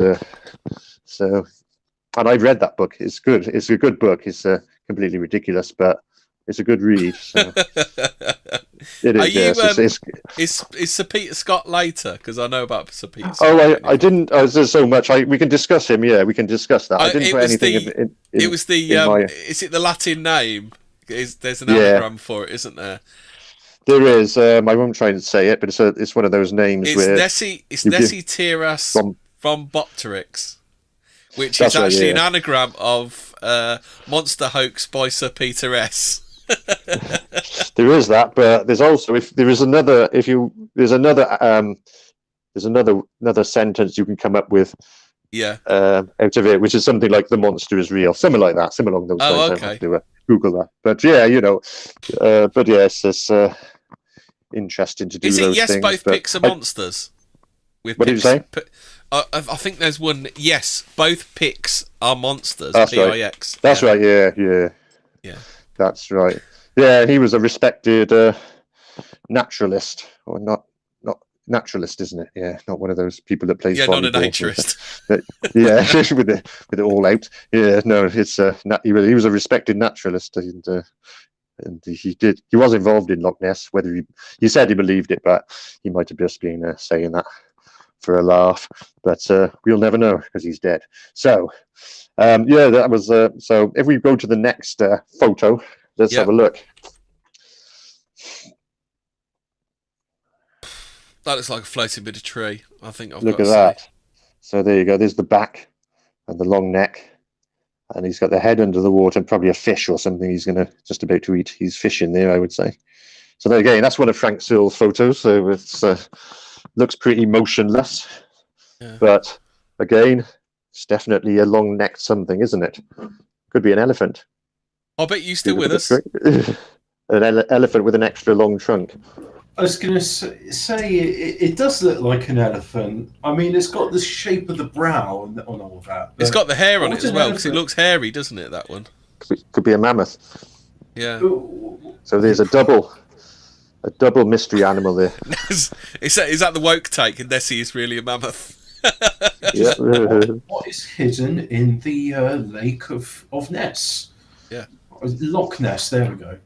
Speaker 2: and I've read that book. It's good. It's a good book. It's completely ridiculous, but it's a good read. So. It is.
Speaker 1: Is Sir Peter Scott later? Because I know about Sir Peter Scott.
Speaker 2: Oh, I didn't. There's so much. We can discuss him. Yeah, we can discuss that. I didn't put anything in. It was the.
Speaker 1: Is it the Latin name? There's an anagram for it, isn't there?
Speaker 2: There is. I won't try to say it, but it's one of those names.
Speaker 1: It's
Speaker 2: where
Speaker 1: Nessie. It's Nessie Tiras from Bopteryx, which is actually an anagram of Monster Hoax by Sir Peter S.
Speaker 2: There is that, but there's also there's another sentence you can come up with out of it, which is something like the monster is real, something like that, something along those lines.
Speaker 1: Okay.
Speaker 2: I have to Google that, but but yes, it's interesting to do.
Speaker 1: Is it
Speaker 2: those
Speaker 1: yes
Speaker 2: things,
Speaker 1: both pics are monsters?
Speaker 2: What did you say?
Speaker 1: I think there's one. Yes, both pics are monsters.
Speaker 2: That's
Speaker 1: P-I-X.
Speaker 2: Right. That's right. Yeah. That's right. Yeah, he was a respected naturalist, or not naturalist, isn't it? Yeah, not one of those people that plays.
Speaker 1: Yeah, not a naturist.
Speaker 2: Yeah, with it all out. Yeah, no, it's he was a respected naturalist, and he was involved in Loch Ness. Whether he said he believed it, but he might have just been saying that for a laugh. But we'll never know because he's dead. So. That was so if we go to the next photo, let's have a look.
Speaker 1: That looks like a floating bit of tree. I think
Speaker 2: look at that. So there you go. There's the back and the long neck, and he's got the head under the water and probably a fish or something he's just about to eat. He's fishing there, I would say. So there again, that's one of Frank Searle's photos. So it looks pretty motionless, but again, It's definitely a long-necked something, isn't it? Could be an elephant.
Speaker 1: I bet you still with us.
Speaker 2: An elephant with an extra long trunk.
Speaker 3: I was going to say it does look like an elephant. I mean, it's got the shape of the brow on all that.
Speaker 1: It's got the hair on it as well, because it
Speaker 3: elephant?
Speaker 1: looks hairy, doesn't it, that one?
Speaker 2: Could be a mammoth.
Speaker 1: Yeah.
Speaker 2: So there's a double mystery animal there.
Speaker 1: Is that the woke take, and Nessie is really a mammoth?
Speaker 2: Yeah.
Speaker 3: What is hidden in the lake of Ness?
Speaker 1: Yeah.
Speaker 3: Loch Ness, there we go.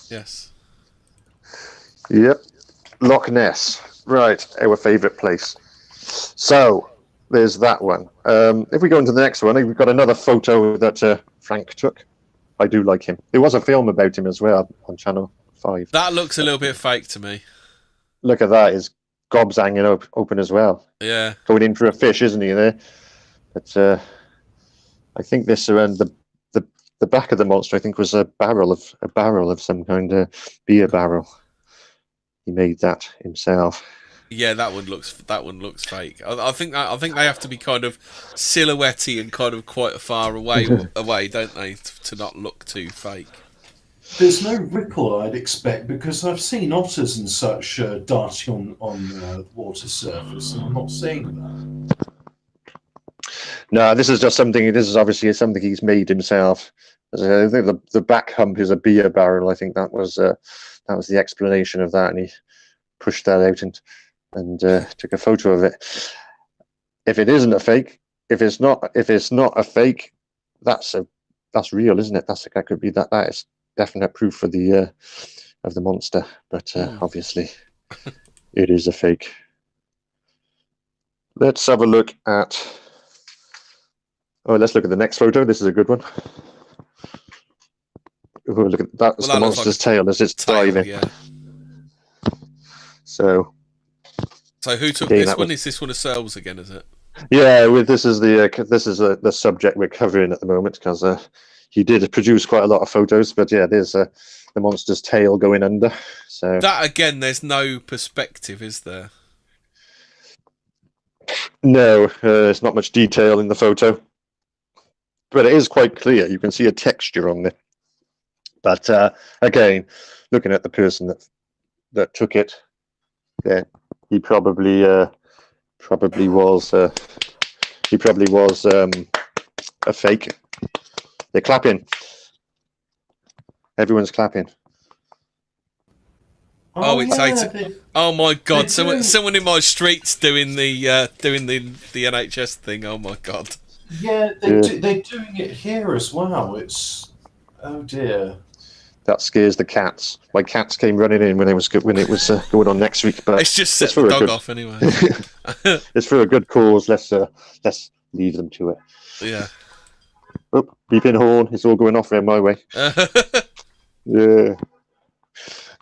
Speaker 1: Yes.
Speaker 2: Yep. Loch Ness. Right, our favourite place. So there's that one. If we go into the next one, we've got another photo that Frank took. I do like him. There was a film about him as well on Channel 5.
Speaker 1: That looks a little bit fake to me.
Speaker 2: Look at that. His gob's hanging open as well.
Speaker 1: Yeah.
Speaker 2: Going in for a fish, isn't he, there? But I think this around the back of the monster, I think, was a barrel of some kind of beer barrel. He made that himself.
Speaker 1: Yeah, that one looks fake. I think they have to be kind of silhouette-y and kind of quite far away, don't they, to not look too fake.
Speaker 3: There's no ripple, I'd expect, because I've seen otters and such darting on the water surface, and I'm not seeing that.
Speaker 2: No, this is just something. This is obviously something he's made himself. I think the back hump is a beer barrel. I think that was the explanation of that, and he pushed that out and took a photo of it. If it isn't a fake, if it's not a fake, that's real, isn't it? That could be that is definite proof of the monster. But obviously, it is a fake. Let's have a look at. Oh, let's look at the next photo. This is a good one. Oh, look at that. That's the monster's tail as it's diving.
Speaker 1: Yeah.
Speaker 2: So
Speaker 1: who took this one? Is this one of Searles again? Is it?
Speaker 2: Yeah, this is the subject we're covering at the moment, because he did produce quite a lot of photos. But yeah, there's the monster's tail going under. So
Speaker 1: that again, there's no perspective, is there?
Speaker 2: No, there's not much detail in the photo, but it is quite clear. You can see a texture on it. But again, looking at the person that took it, yeah, he probably was a fake. They're clapping. Everyone's clapping.
Speaker 1: Oh, it's yeah, oh my God! Someone in my street's doing the NHS thing. Oh my God!
Speaker 3: Yeah, they're doing it here as well. It's oh dear.
Speaker 2: That scares the cats. My cats came running in when it was going on next week. But
Speaker 1: it's just set the dog off anyway.
Speaker 2: It's for a good cause. Let's leave them to it.
Speaker 1: Yeah.
Speaker 2: Oh, beeping horn. It's all going off there my way. Yeah.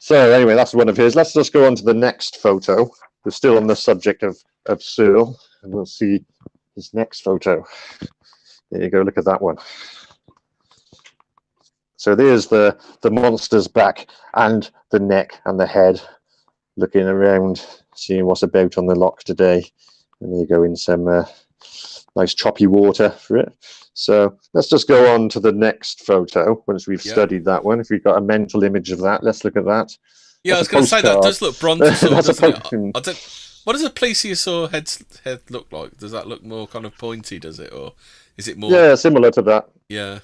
Speaker 2: So anyway, that's one of his. Let's just go on to the next photo. We're still on the subject of Searle, and we'll see his next photo. There you go. Look at that one. So there's the monster's back and the neck and the head, looking around, seeing what's about on the loch today. And there you go, in some nice choppy water for it. So let's just go on to the next photo once we've studied that one. If we've got a mental image of that, let's look at that.
Speaker 1: Yeah,
Speaker 2: That's
Speaker 1: I was going to say that does look brontosaur, doesn't it? What does a plesiosaur head look like? Does that look more kind of pointy, does it? Or is it more...
Speaker 2: Yeah, similar to that.
Speaker 1: Yeah.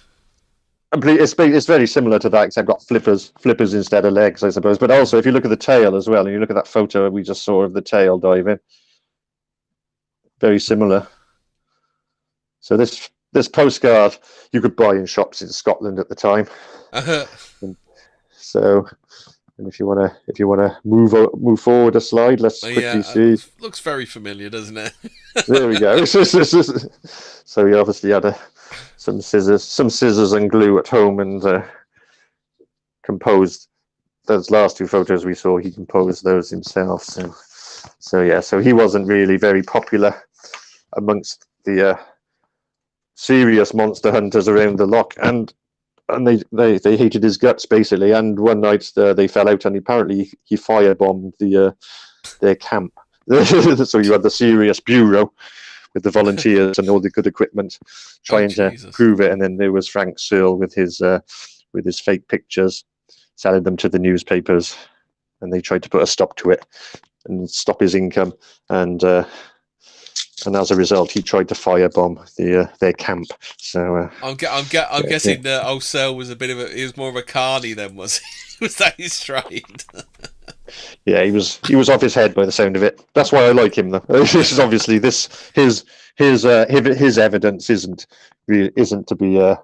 Speaker 2: It's very similar to that, except got flippers instead of legs, I suppose. But also, if you look at the tail as well, and you look at that photo we just saw of the tail diving, very similar. So this postcard you could buy in shops in Scotland at the time. And if you wanna move forward a slide, let's quickly see.
Speaker 1: Looks very familiar, doesn't it?
Speaker 2: There we go. So he obviously had some scissors and glue at home, and composed those last two photos we saw. He composed those himself. So he wasn't really very popular amongst the serious monster hunters around the loch, and they hated his guts basically. And one night they fell out, and apparently he firebombed their camp. So you had the serious bureau with the volunteers and all the good equipment, trying to
Speaker 1: Jesus.
Speaker 2: prove it. And then there was Frank Searle with his fake pictures, selling them to the newspapers, and they tried to put a stop to it and stop his income. And as a result, he tried to firebomb their camp. So
Speaker 1: I'm guessing that old Searle was he was more of a carny then, was he? Was that his trade?
Speaker 2: yeah, he was off his head by the sound of it. That's why I like him, though. This is obviously his evidence isn't to be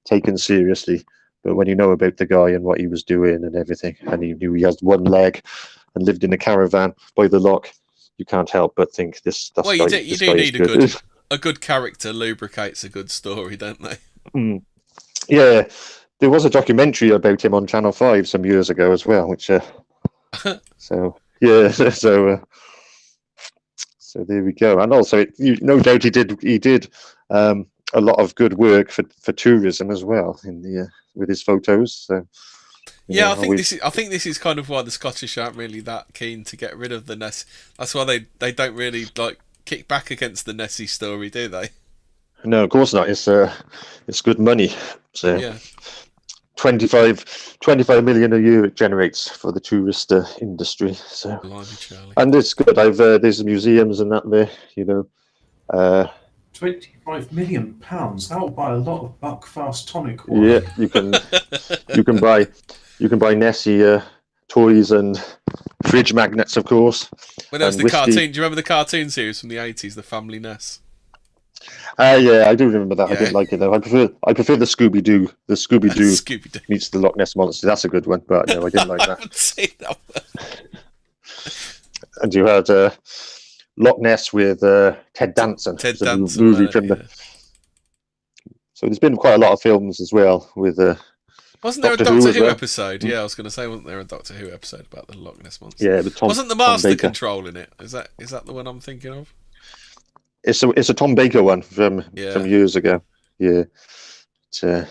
Speaker 2: taken seriously. But when you know about the guy and what he was doing and everything, and you knew he has one leg and lived in a caravan by the Loch, you can't help but think this.
Speaker 1: Well, you do need a good character lubricates a good story, don't they?
Speaker 2: Mm. Yeah, there was a documentary about him on Channel 5 some years ago as well, which so there we go. And also, no doubt he did a lot of good work for tourism as well with his photos. So
Speaker 1: yeah, I think this is kind of why the Scottish aren't really that keen to get rid of the Ness. That's why they don't really kick back against the Nessie story, do they?
Speaker 2: No, of course not. It's good money. So
Speaker 1: yeah.
Speaker 2: 25 million a year it generates for the tourist industry. So
Speaker 1: Blimey,
Speaker 2: and it's good. There's museums and that there.
Speaker 3: 25 million pounds. That will buy a lot of Buckfast tonic water.
Speaker 2: Yeah, you can buy Nessie toys and fridge magnets, of course.
Speaker 1: When there was the cartoon, do you remember the cartoon series from the 80s, The Family Ness?
Speaker 2: Yeah, I do remember that.
Speaker 1: Yeah.
Speaker 2: I didn't like it though. I prefer the Scooby Doo. The Scooby Doo meets the Loch Ness Monster. That's a good one, but no, I didn't like that.
Speaker 1: I haven't seen that one.
Speaker 2: And you had Loch Ness with Ted Danson.
Speaker 1: Ted
Speaker 2: a
Speaker 1: Danson
Speaker 2: movie from the. So there's been quite a lot of films as well with.
Speaker 1: Wasn't there a Doctor Who episode? Yeah, I was going to say, wasn't there a Doctor Who episode about the Loch Ness Monster?
Speaker 2: Yeah, but
Speaker 1: wasn't the Master Control in it? Is that the one I'm thinking of?
Speaker 2: It's a Tom Baker one from years ago. Yeah. So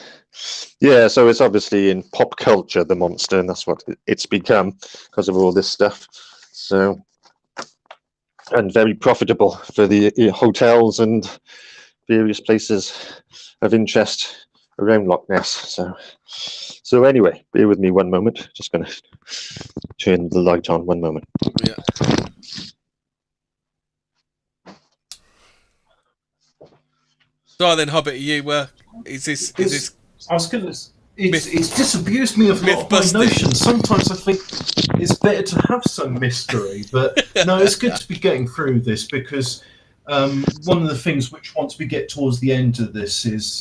Speaker 2: it's obviously in pop culture, the monster, and that's what it's become because of all this stuff. So, and very profitable for the hotels and various places of interest around Loch Ness. So anyway, bear with me one moment. Just going to turn the light on. One moment.
Speaker 1: Yeah. So then, Hobbit, is this?
Speaker 3: I was going to. It's disabused me of a lot of my notions. Sometimes I think it's better to have some mystery, but no, it's good to be getting through this because one of the things which once we get towards the end of this is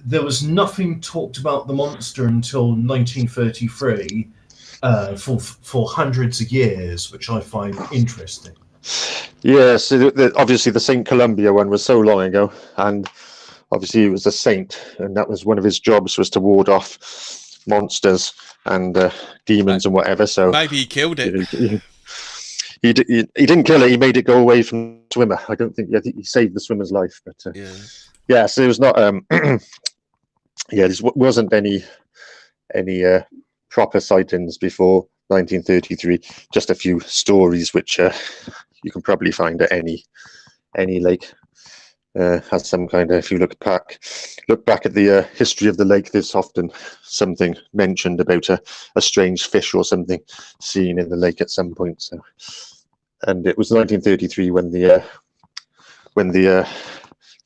Speaker 3: there was nothing talked about the monster until 1933 for hundreds of years, which I find interesting.
Speaker 2: Yeah, so obviously the St. Columbia one was so long ago, and obviously he was a saint, and that was one of his jobs was to ward off monsters and demons and whatever. So
Speaker 1: maybe he killed it.
Speaker 2: He didn't kill it. He made it go away from the swimmer. I don't think he saved the swimmer's life, but yeah. So it was not. There wasn't any proper sightings before 1933. Just a few stories which you can probably find at any lake. Has some kind of, if you look back at the history of the lake, there's often something mentioned about a strange fish or something seen in the lake at some point. So, and it was 1933 when the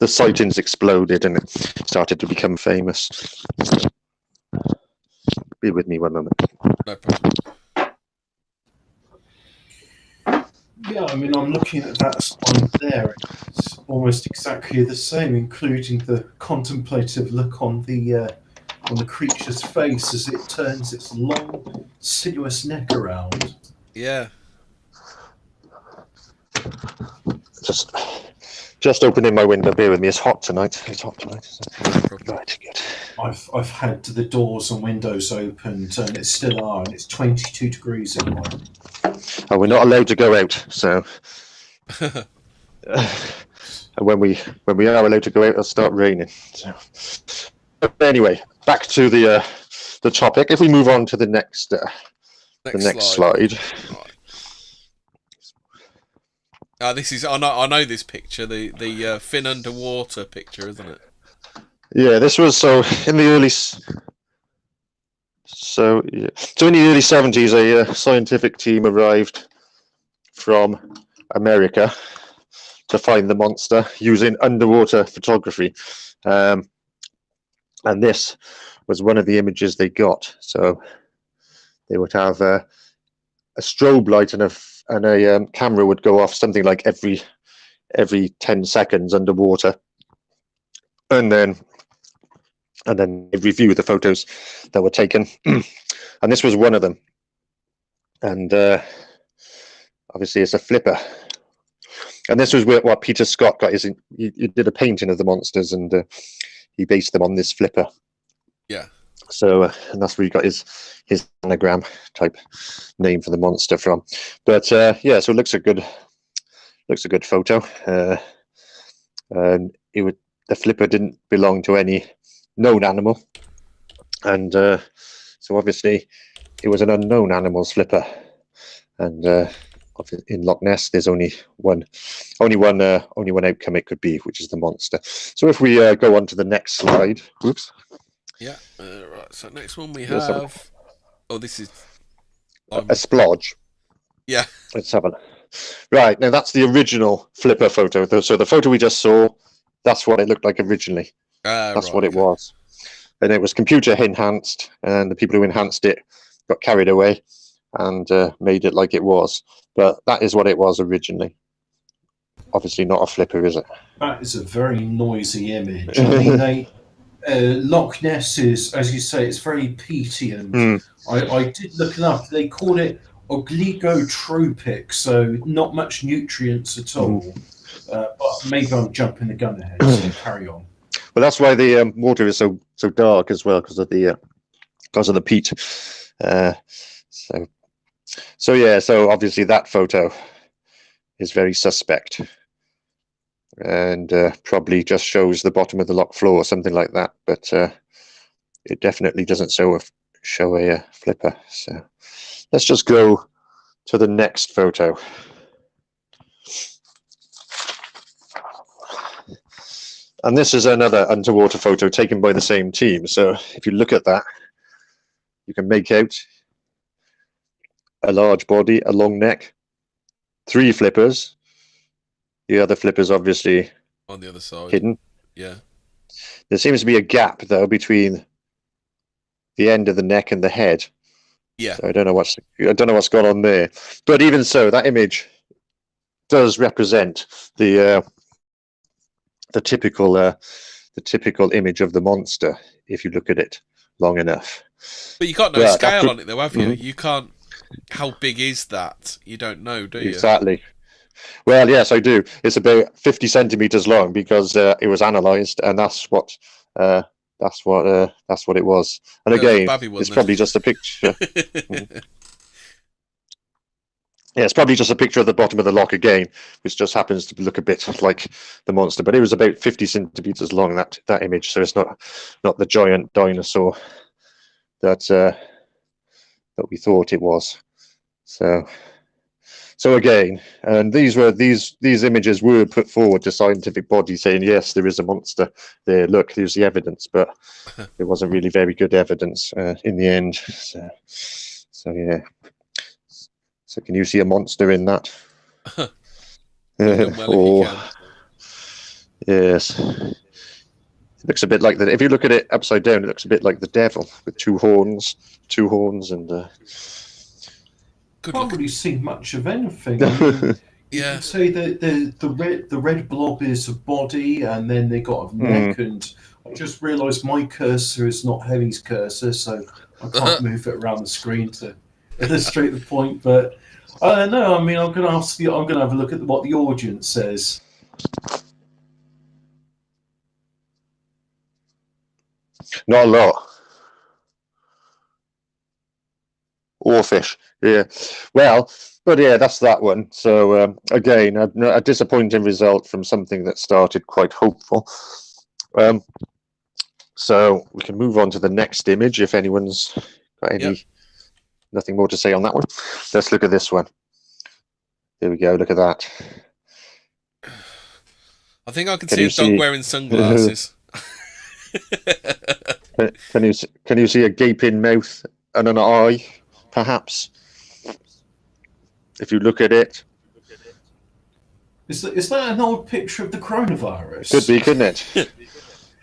Speaker 2: sightings exploded and it started to become famous. Be with me one moment.
Speaker 1: No problem.
Speaker 3: Yeah, I mean, I'm looking at that spine there. It's almost exactly the same, including the contemplative look on the creature's face as it turns its long, sinuous neck around.
Speaker 1: Yeah.
Speaker 2: Just opening my window. Bear with me. It's hot tonight. Right, good.
Speaker 3: I've had the doors and windows opened, and it still are, and it's 22 degrees in one.
Speaker 2: Oh, we're not allowed to go out, so when we are allowed to go out, it'll start raining. So anyway, back to the topic. If we move on to the next slide.
Speaker 1: This is I know this picture, the fin underwater picture, isn't it?
Speaker 2: Yeah, this was so in the early. So in the early 70s, a scientific team arrived from America to find the monster using underwater photography, and this was one of the images they got. So they would have a strobe light and a camera would go off something like every 10 seconds underwater, and then they review the photos that were taken, and this was one of them. And obviously it's a flipper, and this was what Peter Scott got. He did a painting of the monsters, and he based them on this flipper.
Speaker 1: Yeah.
Speaker 2: So and that's where he got his anagram type name for the monster from. But yeah, so it looks a good photo. And the flipper didn't belong to any known animal, and so obviously it was an unknown animal's flipper. And in Loch Ness, there's only one outcome it could be, which is the monster. So if we go on to the next slide. Oops.
Speaker 1: Yeah. Right. So next one we have. Oh, this is
Speaker 2: a splodge.
Speaker 1: Yeah.
Speaker 2: Let's have a look. Right, now that's the original flipper photo. So the photo we just saw, that's what it looked like originally. That's what it was. And it was computer enhanced, and the people who enhanced it got carried away and made it like it was. But that is what it was originally. Obviously not a flipper, is it?
Speaker 3: That is a very noisy image. I mean, Loch Ness is, as you say, it's very peaty, and I did look it up. They call it oligotropic, so not much nutrients at all. But maybe I'm jumping the gun ahead, so carry on.
Speaker 2: Well, that's why the water is so dark as well, because of the peat. So yeah, so obviously that photo is very suspect, and probably just shows the bottom of the lock floor or something like that. But it definitely doesn't show a flipper. So let's just go to the next photo. And this is another underwater photo taken by the same team. So if you look at that, you can make out a large body, a long neck, 3 flippers. The other flippers obviously
Speaker 1: on the other side,
Speaker 2: hidden.
Speaker 1: Yeah.
Speaker 2: There seems to be a gap though between the end of the neck and the head.
Speaker 1: Yeah.
Speaker 2: So I don't know what's gone on there. But even so, that image does represent the typical image of the monster if you look at it long enough.
Speaker 1: But you got no scale on it though, have you? You can't. How big is that? You don't know, do you?
Speaker 2: Exactly. Well, yes, I do. It's about 50 centimeters long because it was analysed, and that's what it was. And again, it's probably just a picture. Yeah, it's probably just a picture of the bottom of the lock again, which just happens to look a bit like the monster. But it was about 50 centimeters long, that image. So it's not the giant dinosaur that we thought it was. So again, and these images were put forward to scientific bodies saying, yes, there is a monster there. Look, here's the evidence, but it wasn't really very good evidence in the end. So yeah. So can you see a monster in that? Yes. It looks a bit like that. If you look at it upside down, it looks a bit like the devil with two horns, and.
Speaker 3: Can't really see much of anything. I mean, you can say that the red blob is a body, and then they got a neck. And I just realised my cursor is not Helly's cursor, so I can't move it around the screen to illustrate the point. But I don't know. I mean, I'm going to have a look at what the audience says.
Speaker 2: Not a lot. Oarfish, yeah. Well, but yeah, that's that one. So again, a disappointing result from something that started quite hopeful. So we can move on to the next image if anyone's got nothing more to say on that one. Let's look at this one. There we go. Look at that.
Speaker 1: I think I can
Speaker 2: Can
Speaker 1: see
Speaker 2: you
Speaker 1: a dog
Speaker 2: see-
Speaker 1: wearing sunglasses.
Speaker 2: Can you see a gaping mouth and an eye, perhaps? If you look at it,
Speaker 3: Is that an old picture of the coronavirus?
Speaker 2: could be, couldn't it?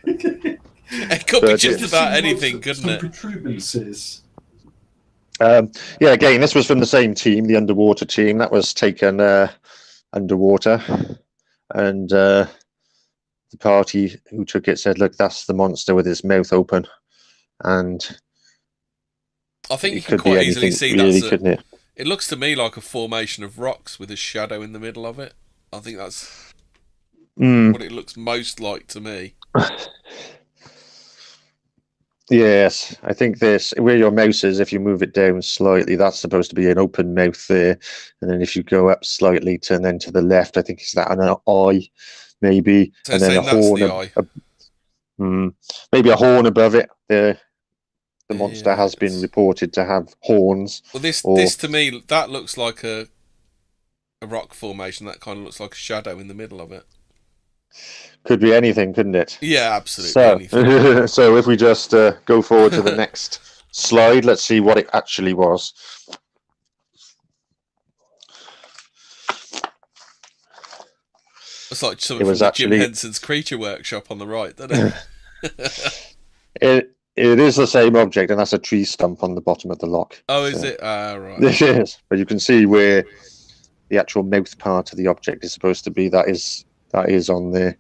Speaker 1: It could be
Speaker 2: But
Speaker 1: just
Speaker 2: it-
Speaker 1: about anything, couldn't
Speaker 3: some
Speaker 1: it?
Speaker 3: protuberances.
Speaker 2: Yeah, again, this was from the same team, the underwater team. That was taken underwater, and the party who took it said, "Look, that's the monster with his mouth open," and
Speaker 1: I think you
Speaker 2: it
Speaker 1: can
Speaker 2: could be
Speaker 1: quite easily
Speaker 2: anything,
Speaker 1: see
Speaker 2: really,
Speaker 1: that's
Speaker 2: couldn't it?
Speaker 1: it looks to me like a formation of rocks with a shadow in the middle of it. I think that's what it looks most like to me.
Speaker 2: Yes, I think this where your mouse is. If you move it down slightly, that's supposed to be an open mouth there, and then if you go up slightly and then to the left, I think is that an eye, maybe,
Speaker 1: So
Speaker 2: and then a
Speaker 1: saying that's
Speaker 2: horn.
Speaker 1: the eye.
Speaker 2: Maybe a horn above it. The monster has been
Speaker 1: Yes.
Speaker 2: reported to have horns.
Speaker 1: Well, this
Speaker 2: or-
Speaker 1: this to me that looks like a rock formation. That kind of looks like a shadow in the middle of it.
Speaker 2: Could be anything, couldn't it?
Speaker 1: Yeah, absolutely
Speaker 2: So,
Speaker 1: anything.
Speaker 2: so if we just go forward to the next slide, let's see what it actually was.
Speaker 1: It's like
Speaker 2: It
Speaker 1: something
Speaker 2: was
Speaker 1: from
Speaker 2: actually-
Speaker 1: Jim Henson's Creature Workshop on the right, doesn't it?
Speaker 2: It is the same object, and that's a tree stump on the bottom of the lock.
Speaker 1: Oh, is
Speaker 2: So-
Speaker 1: it? Right.
Speaker 2: This is, but you can see where the actual mouth part of the object is supposed to be. That is on there.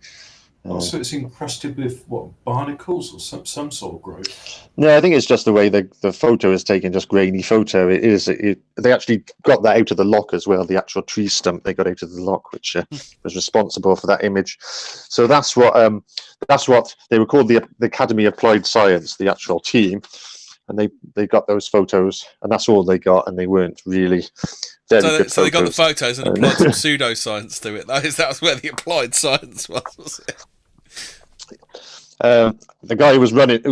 Speaker 3: So it's encrusted with what, barnacles or some sort of growth.
Speaker 2: No, I think it's just the way the photo is taken, just grainy photo. They actually got that out of the lock as well. The actual tree stump they got out of the lock, which was responsible for that image. So that's what they were called, the Academy of Applied Science, the actual team, and they got those photos, and that's all they got, and they weren't really very good
Speaker 1: So they got the
Speaker 2: photos.
Speaker 1: photos and applied some pseudoscience to it. That was where the applied science was it?
Speaker 2: The guy who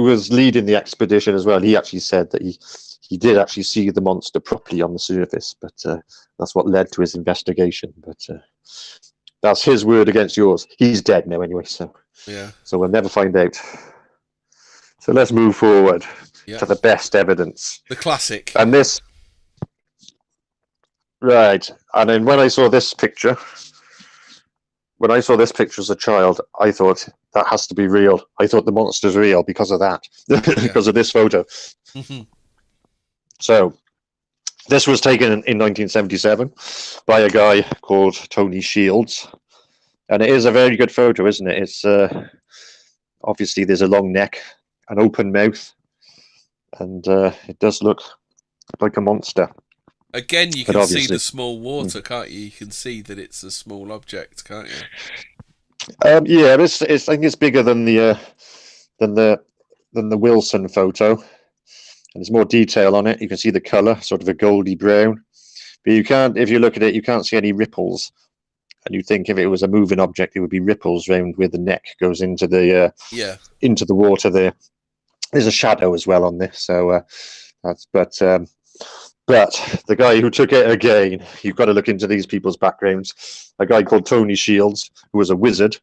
Speaker 2: was leading the expedition as well, he actually said that he did actually see the monster properly on the surface, but that's what led to his investigation. But that's his word against yours. He's dead now anyway, so we'll never find out. So let's move forward to the best evidence.
Speaker 1: The classic.
Speaker 2: And this, right, and then when I saw this picture as a child, I thought that has to be real. I thought the monster's real because of that, because of this photo. So this was taken in 1977 by a guy called Tony Shields, and it is a very good photo, isn't it? It's obviously there's a long neck, an open mouth, and it does look like a monster.
Speaker 1: Again, you
Speaker 2: But
Speaker 1: can see
Speaker 2: obviously-
Speaker 1: the small water, can't you? You can see that it's a small object, can't you?
Speaker 2: Yeah, I think it's bigger than the Wilson photo, and there's more detail on it. You can see the color, sort of a goldy brown, but you can't. If you look at it, you can't see any ripples. And you think if it was a moving object, it would be ripples round where the neck goes into the into the water. There, there's a shadow as well on this. So but the guy who took it, again, you've got to look into these people's backgrounds. A guy called Tony Shields, who was a wizard.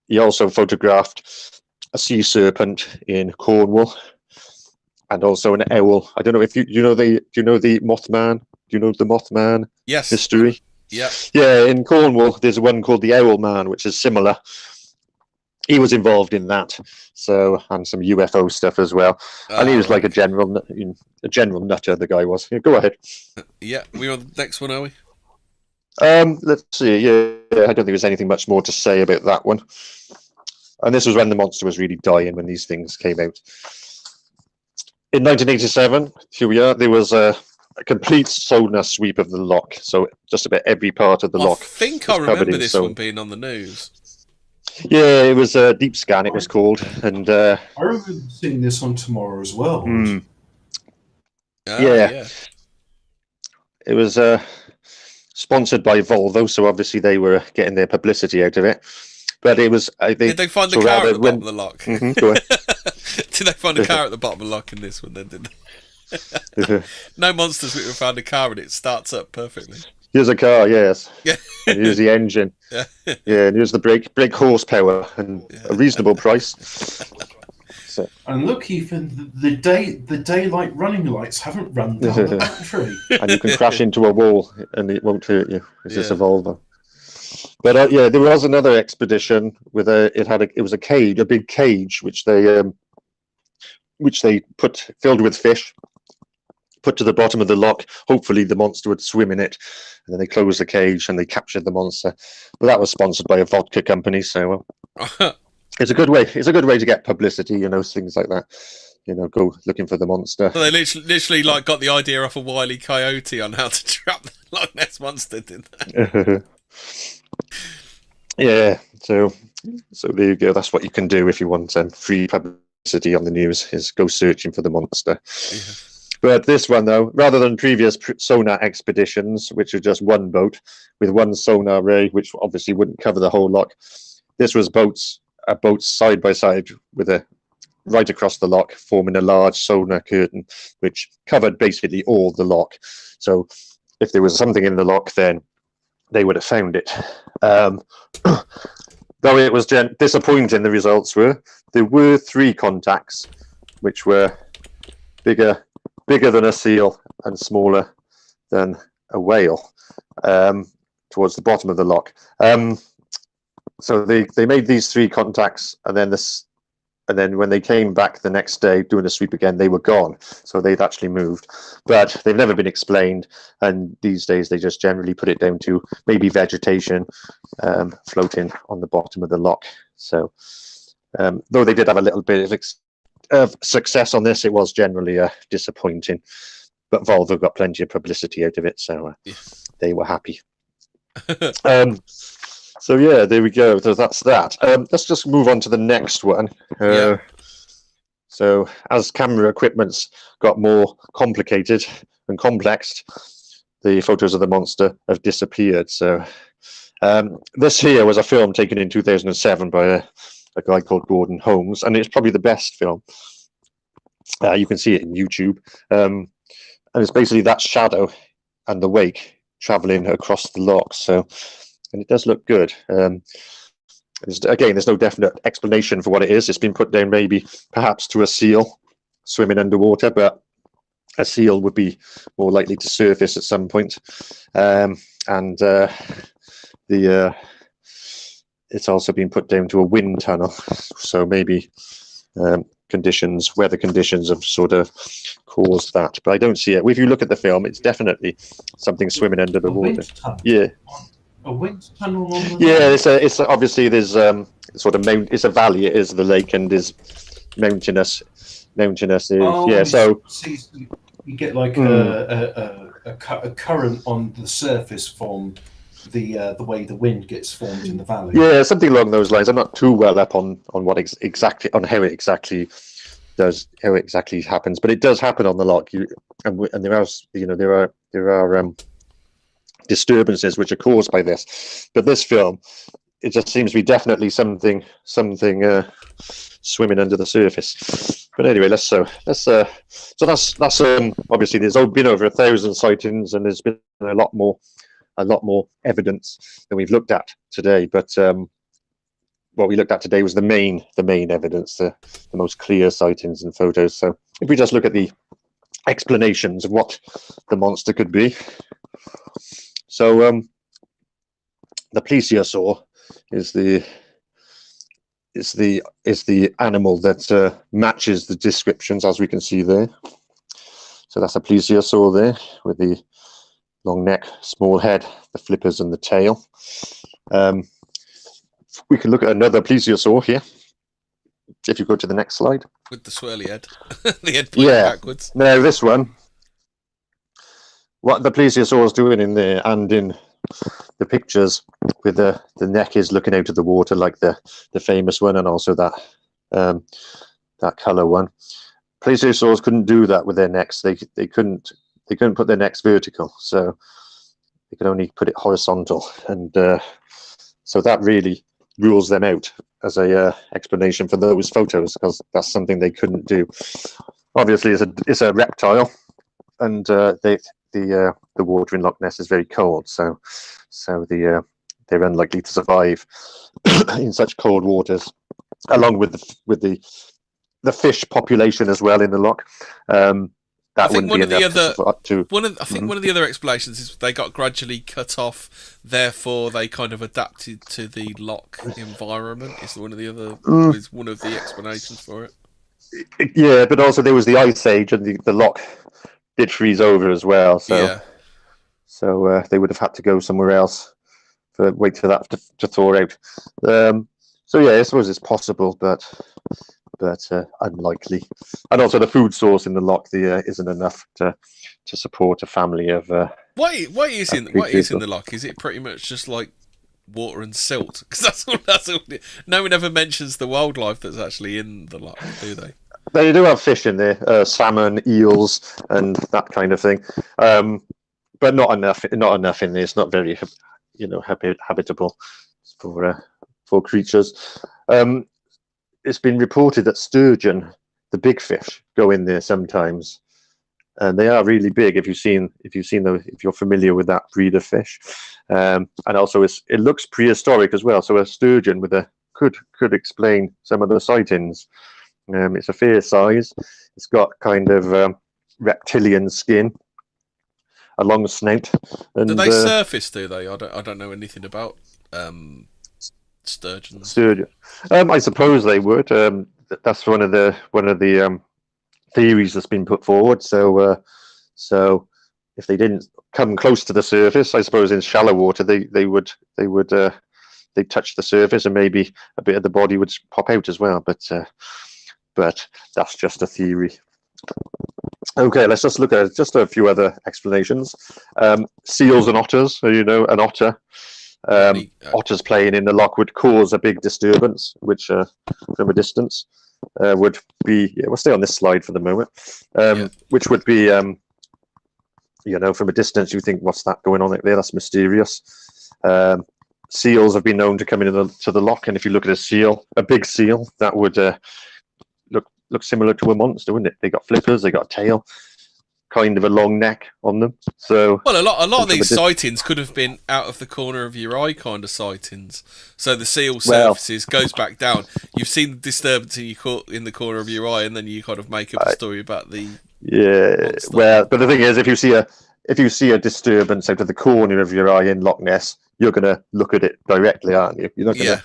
Speaker 2: He also photographed a sea serpent in Cornwall, and also an owl. I don't know if you know the Mothman. Do you know the Mothman history?
Speaker 1: Yeah.
Speaker 2: Yeah, in Cornwall, there's one called the Owl Man, which is similar. He was involved in that, and some UFO stuff as well. And he was like a general nutter. The guy was. Yeah, go ahead.
Speaker 1: Yeah, we're on the next one, are we?
Speaker 2: Let's see. Yeah, I don't think there's anything much more to say about that one. And this was when the monster was really dying, when these things came out. In 1987, here we are. There was a complete sonar sweep of the loch. So just about every part of the loch.
Speaker 1: I think I remember this one being on the news.
Speaker 2: Yeah, it was a deep scan. It was called, and
Speaker 3: I remember seeing this on Tomorrow as well.
Speaker 2: Yeah. It was sponsored by Volvo, so obviously they were getting their publicity out of it. But it was.
Speaker 1: Did they find the car at the bottom of the loch?
Speaker 2: Go ahead.
Speaker 1: Did they find a car at the bottom of the loch in this one? Then did they? No monsters. We found a car and it starts up perfectly.
Speaker 2: Here's a car, yes.
Speaker 1: Yeah.
Speaker 2: And here's the engine.
Speaker 1: Yeah.
Speaker 2: Yeah, and here's the brake horsepower and a reasonable price. So.
Speaker 3: And look, even the daylight running lights haven't run down the battery.
Speaker 2: And you can crash into a wall and it won't hurt you. It's just a Volvo. But yeah, there was another expedition with it was a cage, a big cage, which they filled with fish, put to the bottom of the loch. Hopefully the monster would swim in it, and then they closed the cage and they captured the monster. But that was sponsored by a vodka company, so it's a good way. It's a good way to get publicity, things like that. Go looking for the monster.
Speaker 1: So they literally like got the idea off a Wile E. Coyote on how to trap the Loch Ness monster, did they?
Speaker 2: Yeah. So there you go. That's what you can do if you want free publicity on the news, is go searching for the monster. Yeah. But this one, though, rather than previous sonar expeditions, which are just one boat with one sonar ray, which obviously wouldn't cover the whole loch, this was boats side by side with right across the loch, forming a large sonar curtain, which covered basically all the loch. So if there was something in the loch, then they would have found it. Though it was disappointing, the results were. There were 3 contacts, which were bigger than a seal and smaller than a whale, towards the bottom of the loch. So they made these 3 contacts, and then when they came back the next day doing a sweep again, they were gone. So they'd actually moved, but they've never been explained. And these days they just generally put it down to maybe vegetation floating on the bottom of the loch. So though they did have a little bit of success on this, it was generally disappointing. But Volvo got plenty of publicity out of it, so they were happy. So yeah, there we go. So that's that. Let's just move on to the next one. So as camera equipment's got more complicated and complex, the photos of the monster have disappeared. So this here was a film taken in 2007 by a guy called Gordon Holmes, and it's probably the best film. You can see it in YouTube, and it's basically that shadow and the wake traveling across the loch. So. And it does look good. There's no definite explanation for what it is. It's been put down perhaps to a seal swimming underwater, but a seal would be more likely to surface at some point. It's also been put down to a wind tunnel. So maybe weather conditions have sort of caused that. But I don't see it. If you look at the film, it's definitely something swimming under the water. Yeah.
Speaker 3: A wind tunnel on the
Speaker 2: it's obviously there's sort of it's a valley, it is the lake, and is mountainous so
Speaker 3: you get like a current on the surface from the way the wind gets formed in the valley.
Speaker 2: Yeah, something along those lines. I'm not too well up on what exactly on how it exactly happens, but it does happen on the loch. And there are disturbances which are caused by this, but this film, it just seems to be definitely something swimming under the surface. But anyway, so that's obviously there's been over 1,000 sightings, and there's been a lot more evidence than we've looked at today. But what we looked at today was the main evidence, the most clear sightings and photos. So if we just look at the explanations of what the monster could be. So the plesiosaur is the animal that matches the descriptions, as we can see there. So that's a plesiosaur there, with the long neck, small head, the flippers and the tail. We can look at another plesiosaur here. If you go to the next slide.
Speaker 1: With the swirly head. The head pointing backwards.
Speaker 2: No, this one. What the plesiosaur is doing in there and in the pictures, with the neck is looking out of the water, like the famous one, and also that colour one. Plesiosaurs couldn't do that with their necks. They couldn't put their necks vertical, so they could only put it horizontal, and so that really rules them out as a explanation for those photos, because that's something they couldn't do. Obviously, it's a reptile, and the water in Loch Ness is very cold, so they're unlikely to survive in such cold waters, along with the fish population as well in the loch.
Speaker 1: I think one of the other explanations is they got gradually cut off, therefore they kind of adapted to the loch environment. Is one of the explanations for it.
Speaker 2: Yeah, but also there was the ice age, and the loch did freeze over as well. So they would have had to go somewhere else wait for that to thaw out. So yeah, I suppose it's possible, but unlikely. And also the food source in the loch isn't enough to support a family of.
Speaker 1: What is in the loch? Is it pretty much just like water and silt? Because that's all. No one ever mentions the wildlife that's actually in the loch, do they?
Speaker 2: They do have fish in there, salmon, eels, and that kind of thing, but not enough. Not enough in there. It's not very, habitable for creatures. It's been reported that sturgeon, the big fish, go in there sometimes, and they are really big. If you're familiar with that breed of fish, and also it looks prehistoric as well. So a sturgeon could explain some of the sightings. It's a fair size. It's got kind of reptilian skin, a long snout. And,
Speaker 1: do they surface? Do they? I don't know anything about sturgeon.
Speaker 2: I suppose they would. That's one of the theories that's been put forward. So if they didn't come close to the surface, I suppose in shallow water they'd touch the surface, and maybe a bit of the body would pop out as well. But that's just a theory. Okay, let's just look at just a few other explanations. Seals and otters. So, an otter. Otters playing in the loch would cause a big disturbance, which from a distance would be. We'll stay on this slide for the moment. Which would be, from a distance, you think, what's that going on out there? That's mysterious. Seals have been known to come into the loch, and if you look at a big seal, that would look similar to a monster, wouldn't it? They got flippers, they got a tail, kind of a long neck on them. So,
Speaker 1: well, a lot of these sightings could have been out of the corner of your eye kind of sightings. So the seal surfaces, goes back down. You've seen the disturbance in the corner of your eye, and then you kind of make up a story about the monster.
Speaker 2: Well, but the thing is, if you see a disturbance out of the corner of your eye in Loch Ness, you're going to look at it directly, aren't you? You're not going to.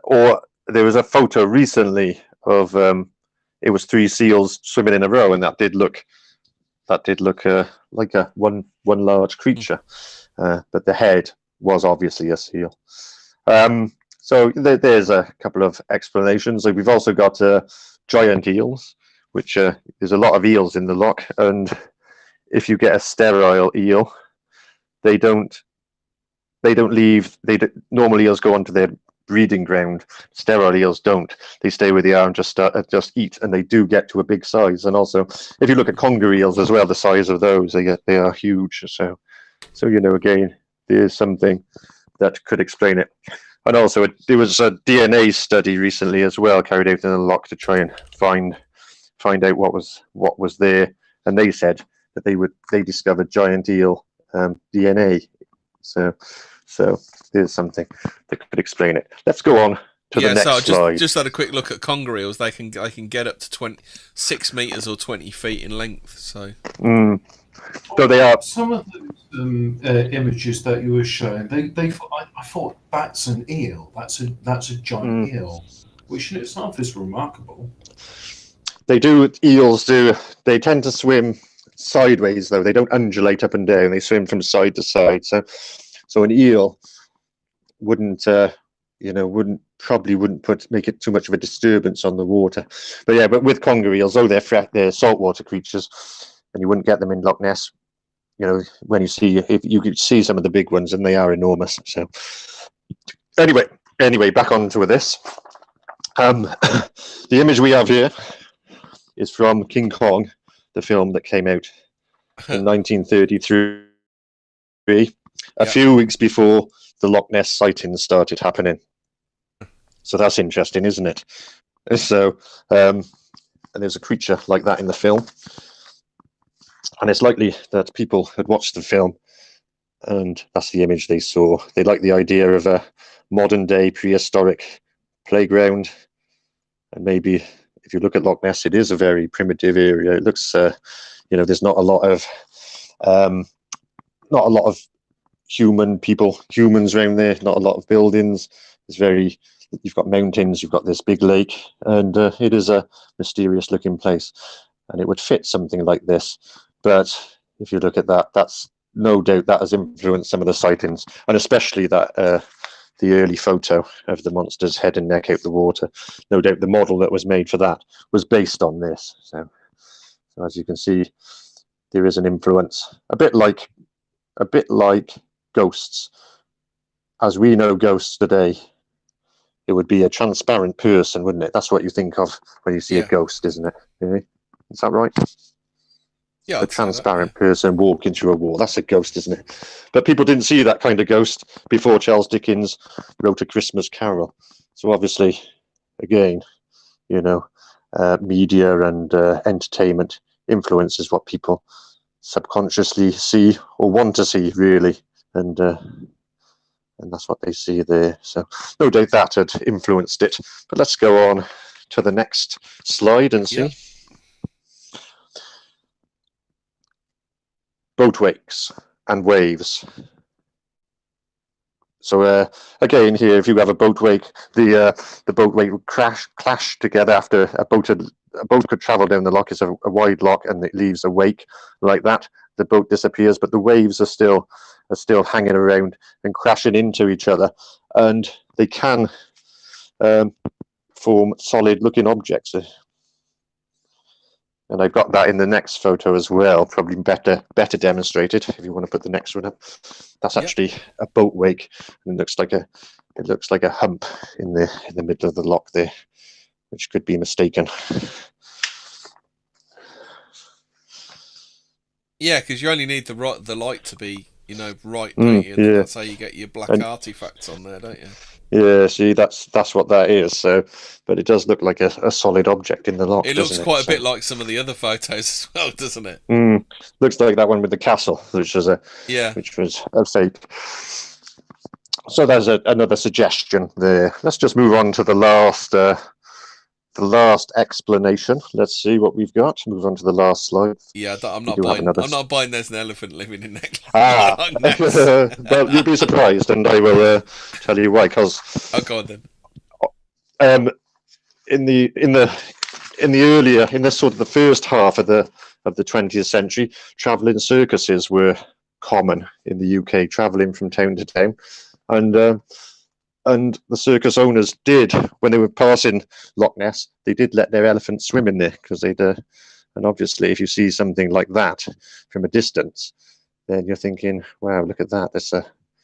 Speaker 2: Or there was a photo recently of it was 3 seals swimming in a row, and that did look like a one large creature, but the head was obviously a seal. So there's a couple of explanations. We've also got giant eels, which there's a lot of eels in the loch, and if you get a sterile eel, they don't leave. Normal eels go onto their breeding ground. Sterile eels don't. They stay where they are and just eat, and they do get to a big size. And also, if you look at conger eels as well, the size of those, they are huge. So again, there's something that could explain it. And also, there was a DNA study recently as well carried out in the loch to try and find out what was there, and they said that they discovered giant eel DNA. So there's something that could explain it. Let's go on to the next slide.
Speaker 1: Just had a quick look at conger eels. They can get up to 26 meters or 20 feet in length. So.
Speaker 2: So they are.
Speaker 3: Some of those images that you were showing, I thought that's an eel. That's a giant eel, which in itself is remarkable.
Speaker 2: Eels do. They tend to swim sideways, though. They don't undulate up and down. They swim from side to side. So an eel wouldn't make it too much of a disturbance on the water. But with conger eels, they're saltwater creatures, and you wouldn't get them in Loch Ness. When if you could see some of the big ones, and they are enormous. So anyway, back onto this. The image we have here is from King Kong, the film that came out in 1933, a few weeks before the Loch Ness sightings started happening. So that's interesting, isn't it? So and there's a creature like that in the film. And it's likely that people had watched the film, and that's the image they saw. They liked the idea of a modern-day prehistoric playground, and maybe if you look at Loch Ness, it is a very primitive area. It looks, there's not a lot of humans around there. Not a lot of buildings. You've got mountains. You've got this big lake, and it is a mysterious-looking place, and it would fit something like this. But if you look at that, that's no doubt that has influenced some of the sightings, and especially that the early photo of the monster's head and neck out the water. No doubt the model that was made for that was based on this. So as you can see, there is an influence, a bit like ghosts. As we know ghosts today, it would be a transparent person, wouldn't it? That's what you think of when you see a ghost, isn't it? Is that right?
Speaker 1: Yeah,
Speaker 2: a transparent person walking through a wall. That's a ghost, isn't it? But people didn't see that kind of ghost before Charles Dickens wrote A Christmas Carol. So obviously, again, media and entertainment influences what people subconsciously see or want to see, really, and that's what they see there. So no doubt that had influenced it. But let's go on to the next slide and see.
Speaker 1: Yeah.
Speaker 2: Boat wakes and waves. So again, here, if you have a boat wake, the boat wake would clash together after a boat could travel down the loch. It's a wide loch, and it leaves a wake like that. The boat disappears, but the waves are still hanging around and crashing into each other, and they can form solid-looking objects. And I've got that in the next photo as well, probably better demonstrated if you want to put the next one up. That's actually a boat wake, and it looks like a hump in the middle of the loch there, which could be mistaken.
Speaker 1: Yeah, because you only need the light to be right, don't you? And that's how you get your black artifacts on there, don't you?
Speaker 2: Yeah, see, that's what that is. So, but it does look like a solid object in the loch.
Speaker 1: It looks quite a bit like some of the other photos as well, doesn't it?
Speaker 2: Looks like that one with the castle, which was a fake. So there's another suggestion there. Let's just move on to the last explanation. Let's see what we've got. Move on to the last slide.
Speaker 1: Yeah, I'm not buying there's an elephant living in that.
Speaker 2: Well, you'll be surprised, and I will tell you why. Because
Speaker 1: go on then.
Speaker 2: In the sort of the first half of the 20th century, travelling circuses were common in the UK, travelling from town to town, and the circus owners did, when they were passing Loch Ness, they did let their elephants swim in there, because they'd. And obviously, if you see something like that from a distance, then you're thinking, "Wow, look at that!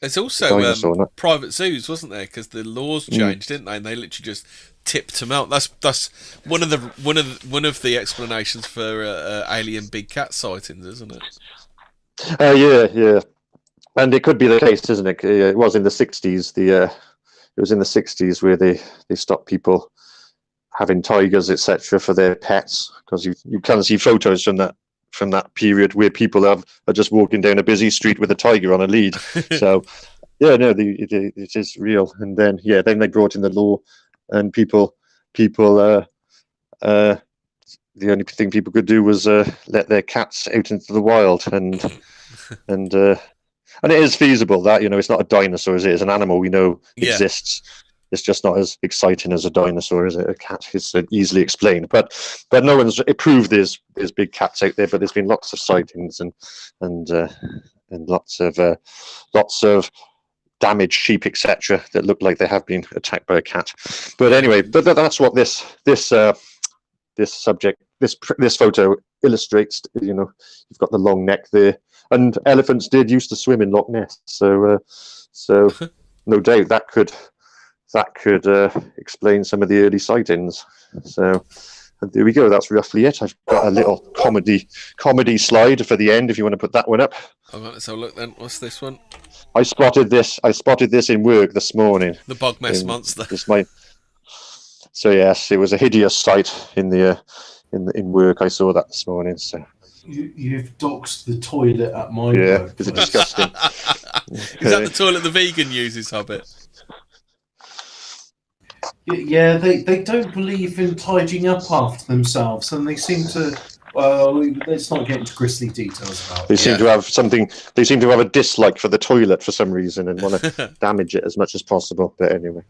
Speaker 1: There's also private zoos, wasn't there? Because the laws changed, didn't they? And they literally just tipped them out. That's one of the explanations for alien big cat sightings, isn't it?
Speaker 2: Yeah. And it could be the case, isn't it? It was in the 60s. It was in the 60s where they stopped people having tigers, etc., for their pets, because you can see photos from that period where people are just walking down a busy street with a tiger on a lead. So, it is real. And then they brought in the law, and people. The only thing people could do was let their cats out into the wild, and it is feasible that it's not a dinosaur, is it? It's an animal we know exists. It's just not as exciting as a dinosaur, is it? A cat is easily explained, but no one's proved there's big cats out there. But there's been lots of sightings and lots of damaged sheep, etc., that look like they have been attacked by a cat. But anyway, that's what this photo illustrates. You've got the long neck there, and elephants used to swim in Loch Ness. So no doubt that could explain some of the early sightings. So there we go. That's roughly it. I've got a little comedy slide for the end, if you want to put that one up.
Speaker 1: All right, let's have a look then. What's this one?
Speaker 2: I spotted this in work this morning.
Speaker 1: The bog mess monster.
Speaker 2: So yes, it was a hideous sight in the in work. I saw that this morning. So
Speaker 3: you've doxed the toilet at my
Speaker 2: yeah,
Speaker 3: work.
Speaker 2: it's disgusting.
Speaker 1: Is that the toilet the vegan uses, Hobbit?
Speaker 3: Yeah, they don't believe in tidying up after themselves, and they seem to. Well, let's not get into grisly details about
Speaker 2: They
Speaker 3: it.
Speaker 2: seem to have something. They seem to have a dislike for the toilet for some reason and want to damage it as much as possible. But anyway,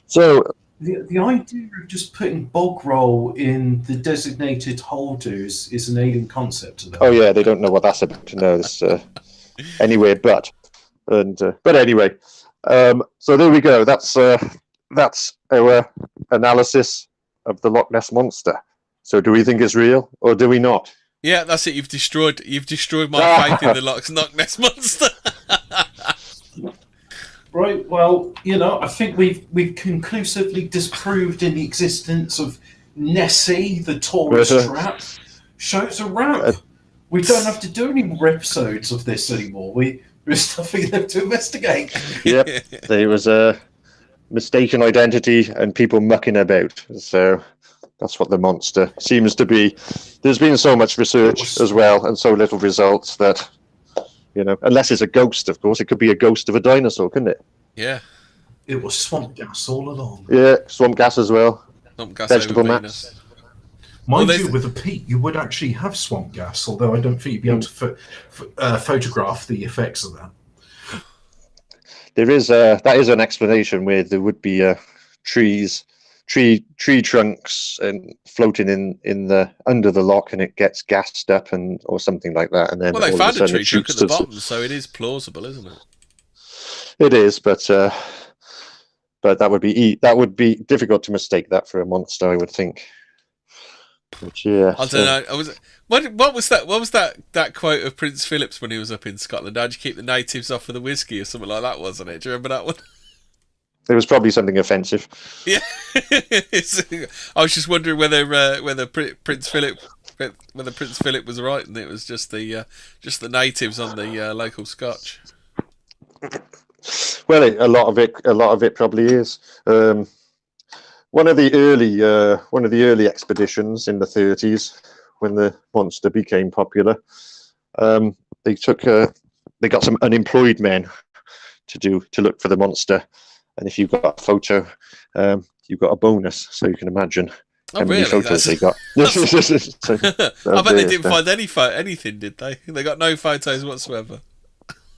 Speaker 2: so
Speaker 3: The idea of just putting bog roll in the designated holders is an alien concept to them.
Speaker 2: oh yeah, they don't know what that's about to know this anyway. But anyway, so there we go. That's our analysis of the Loch Ness monster. So do we think it's real or do we not?
Speaker 1: Yeah, that's it. You've destroyed my faith in the Loch Ness monster.
Speaker 3: Right. Well, I think we've conclusively disproved in the existence of Nessie, the tourist trap. Show's a wrap. We don't have to do any more episodes of this anymore. There's nothing left to investigate.
Speaker 2: Yep, there was a mistaken identity and people mucking about. So that's what the monster seems to be. There's been so much research as well and so little results that, unless it's a ghost, of course, it could be a ghost of a dinosaur, couldn't it?
Speaker 1: Yeah.
Speaker 3: It was swamp gas all along.
Speaker 2: Yeah, swamp gas as well.
Speaker 1: Swamp gas
Speaker 2: Vegetable
Speaker 1: over
Speaker 2: maps.
Speaker 1: Venus.
Speaker 3: Mind you, with a peat, you would actually have swamp gas, although I don't think you'd be able to photograph the effects of that.
Speaker 2: There is that is an explanation where there would be tree trunks and floating in the under the loch, and it gets gassed up or something like that, and then
Speaker 1: Well, they
Speaker 2: all
Speaker 1: found
Speaker 2: of
Speaker 1: a
Speaker 2: a sudden
Speaker 1: tree
Speaker 2: it
Speaker 1: trunk
Speaker 2: shoots
Speaker 1: at the
Speaker 2: to-
Speaker 1: bottom, so it is plausible, isn't it?
Speaker 2: It is, but that would be difficult to mistake that for a monster, I would think. But yeah,
Speaker 1: I don't know. What was that? What was that quote of Prince Philip's when he was up in Scotland? How'd you keep the natives off of the whiskey or something like that, wasn't it? Do you remember that one?
Speaker 2: It was probably something offensive.
Speaker 1: Yeah. I was just wondering whether Prince Philip was right, and it was just the natives on the local Scotch.
Speaker 2: Well, a lot of it probably is. One of the early expeditions in the 30s, when the monster became popular, they got some unemployed men to look for the monster, and if you got a photo, you got a bonus. So you can imagine how many photos they got.
Speaker 1: I bet they didn't find anything, did they? They got no photos whatsoever.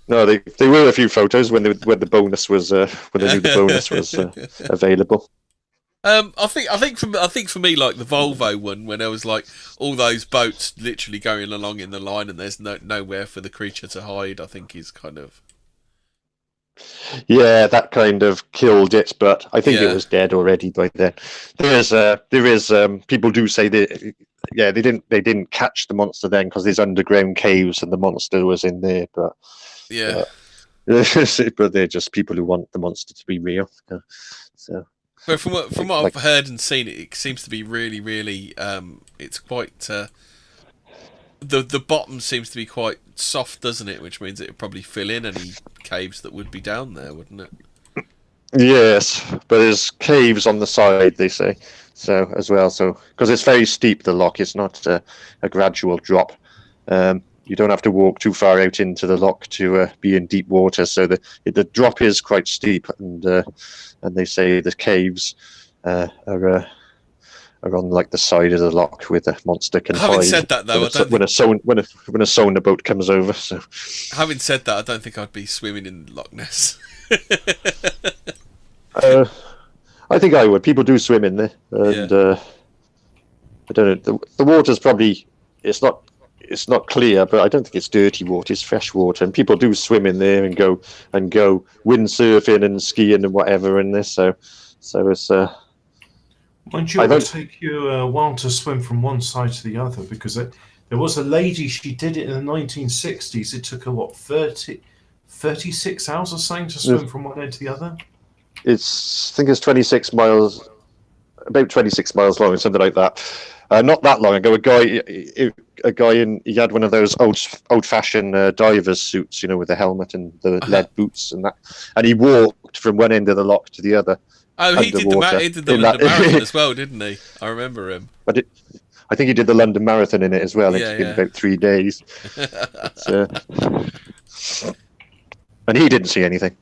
Speaker 2: No, they were a few photos when the bonus was when they knew the bonus was available.
Speaker 1: I think for me, like the Volvo one, when there was like all those boats literally going along in the line, and there's nowhere for the creature to hide. I think is kind of.
Speaker 2: Yeah, that kind of killed it, but I think it was dead already by then. There is people do say that they didn't catch the monster then because there's underground caves and the monster was in there, but but they're just people who want the monster to be real. So.
Speaker 1: But from what I've heard and seen, it seems to be really, really. It's quite. The bottom seems to be quite soft, doesn't it? Which means it would probably fill in any caves that would be down there, wouldn't it?
Speaker 2: Yes, but there's caves on the side, they say, so as well. So because it's very steep, the loch, it's not a gradual drop. You don't have to walk too far out into the loch to be in deep water. So the drop is quite steep, and they say the caves are on like the side of the loch where the monster can hide. Having said that, though, when a sonar boat comes over. So,
Speaker 1: having said that, I don't think I'd be swimming in Loch Ness.
Speaker 2: I think I would. People do swim in there, and I don't know. The water's probably it's not clear, but I don't think it's dirty water. It's fresh water, and people do swim in there and go windsurfing and skiing and whatever in this. So it's.
Speaker 3: Mind you, it would take you a while to swim from one side to the other because there was a lady, she did it in the 1960s. It took her, 36 hours or something to swim from one end to the other?
Speaker 2: I think it's 26 miles, about 26 miles long, something like that. Not that long ago, he had one of those old-fashioned divers suits, with the helmet and the lead boots and that, and he walked from one end of the loch to the other.
Speaker 1: Oh, he did the London Marathon as well, didn't he? I remember him.
Speaker 2: I I think he did the London Marathon in it as well. It's been about 3 days. And he didn't see anything.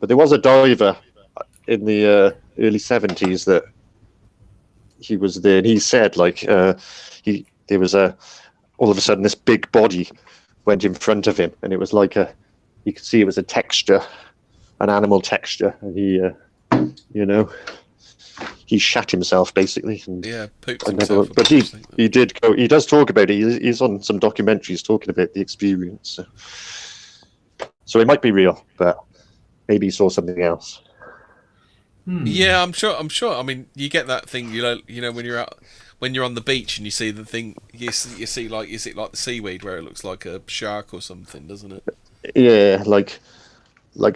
Speaker 2: But there was a diver in the early 70s that he was there, and he said there was all of a sudden this big body went in front of him, and it was like you could see it was a texture, an animal texture, and he shat himself basically. And
Speaker 1: pooped himself.
Speaker 2: But he does talk about it. He's on some documentaries talking about the experience. So it might be real, but maybe he saw something else.
Speaker 1: Yeah, I'm sure. I mean, you get that thing, when you're on the beach and you see the thing, you see like, is it like the seaweed where it looks like a shark or something, doesn't it?
Speaker 2: Yeah, like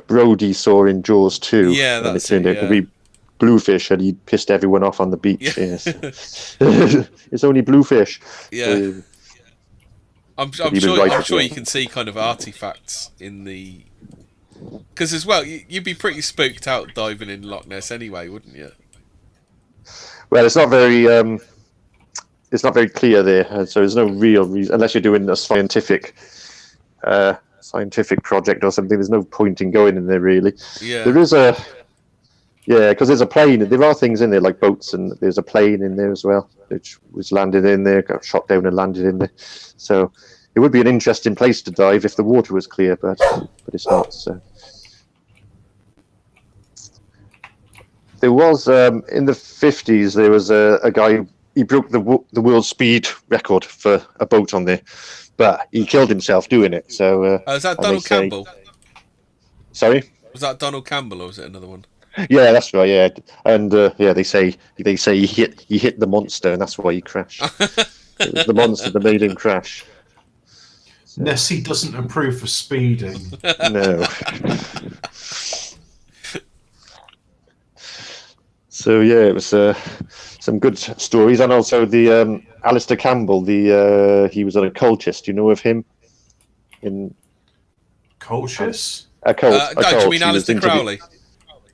Speaker 2: Brody saw in Jaws 2.
Speaker 1: Yeah,
Speaker 2: and it turned out to be bluefish, and he pissed everyone off on the beach.
Speaker 1: Yeah.
Speaker 2: Yes. It's only bluefish.
Speaker 1: Yeah. I'm sure you can see kind of artifacts in the. Because as well, you'd be pretty spooked out diving in Loch Ness anyway, wouldn't you? Well,
Speaker 2: it's not very clear there, so there's no real reason, unless you're doing a scientific project or something. There's no point in going in there really.
Speaker 1: Yeah.
Speaker 2: There is because there's a plane. There are things in there like boats, and there's a plane in there as well, which was landed in there, got shot down and landed in there. So it would be an interesting place to dive if the water was clear, but it's not. So. There was in the 50s. There was a guy. He broke the world speed record for a boat on there, but he killed himself doing it. So.
Speaker 1: Is that Donald Campbell?
Speaker 2: Sorry.
Speaker 1: Was that Donald Campbell, or was it another one?
Speaker 2: Yeah, that's right. Yeah, and they say he hit the monster, and that's why he crashed. It was the monster that made him crash. So.
Speaker 3: Nessie doesn't approve of speeding.
Speaker 2: No. So yeah, it was some good stories, and also the Alistair Campbell. He was an occultist. You know of him?
Speaker 3: Cultist?
Speaker 2: A cult.
Speaker 1: Do you mean Alistair Crowley?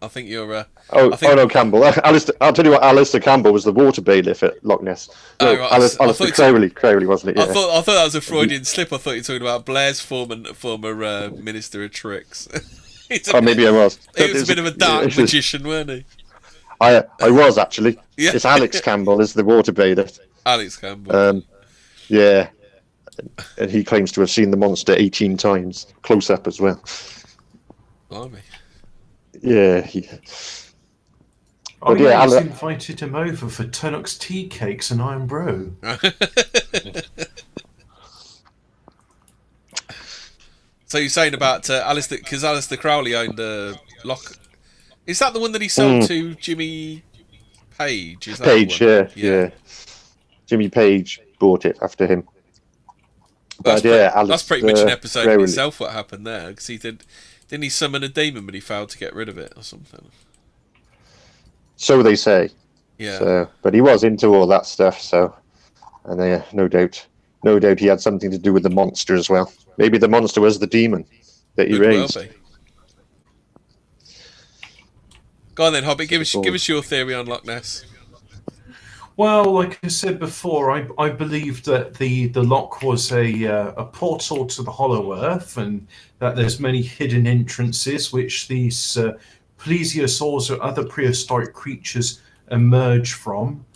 Speaker 1: I think you're.
Speaker 2: No, Campbell. I'll tell you what. Alistair Campbell was the water bailiff at Loch Ness. No,
Speaker 1: right.
Speaker 2: Alistair Crowley, wasn't it? Yeah.
Speaker 1: I thought that was a Freudian slip. I thought you were talking about Blair's former Minister of Tricks.
Speaker 2: Maybe I was.
Speaker 1: He was a bit of a dark magician, weren't he?
Speaker 2: I was actually.
Speaker 1: Yeah.
Speaker 2: It's Alex Campbell is the water bailiff.
Speaker 1: Alex Campbell.
Speaker 2: Yeah, and he claims to have seen the monster 18 times, close up as well.
Speaker 1: Blimey.
Speaker 2: Yeah.
Speaker 3: I invited him over for Turnock's tea cakes and Iron Brew.
Speaker 1: So you're saying about Alistair, because Alistair Crowley owned Loch. Is that the one that he sold to Jimmy Page? Is that
Speaker 2: Page, yeah. Jimmy Page bought it after him.
Speaker 1: That's pretty much an episode in itself. What happened there? Because didn't he summon a demon, but he failed to get rid of it or something?
Speaker 2: So they say.
Speaker 1: Yeah.
Speaker 2: So, but he was into all that stuff. So, and no doubt he had something to do with the monster as well. Maybe the monster was the demon that he raised.
Speaker 1: Well be. Go on then, Hobbit. Give us your theory on Loch Ness.
Speaker 3: Well, like I said before, I believe that the loch was a portal to the Hollow Earth, and that there's many hidden entrances which these plesiosaurs or other prehistoric creatures emerge from.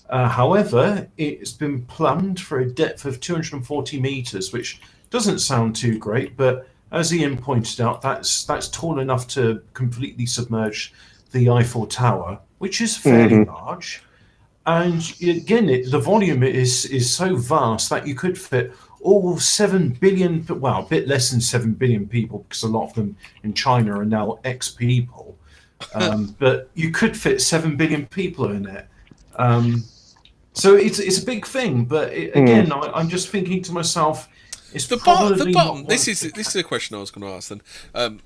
Speaker 3: However, it's been plumbed for a depth of 240 meters, which doesn't sound too great, but as Ian pointed out, that's tall enough to completely submerge the Eiffel Tower, which is fairly large. And again, the volume is so vast that you could fit all 7 billion, well, a bit less than 7 billion people, because a lot of them in China are now ex-people. But you could fit 7 billion people in it. So it's a big thing. But again, I'm just thinking to myself, it's the bottom.
Speaker 1: This is a question I was going to ask then,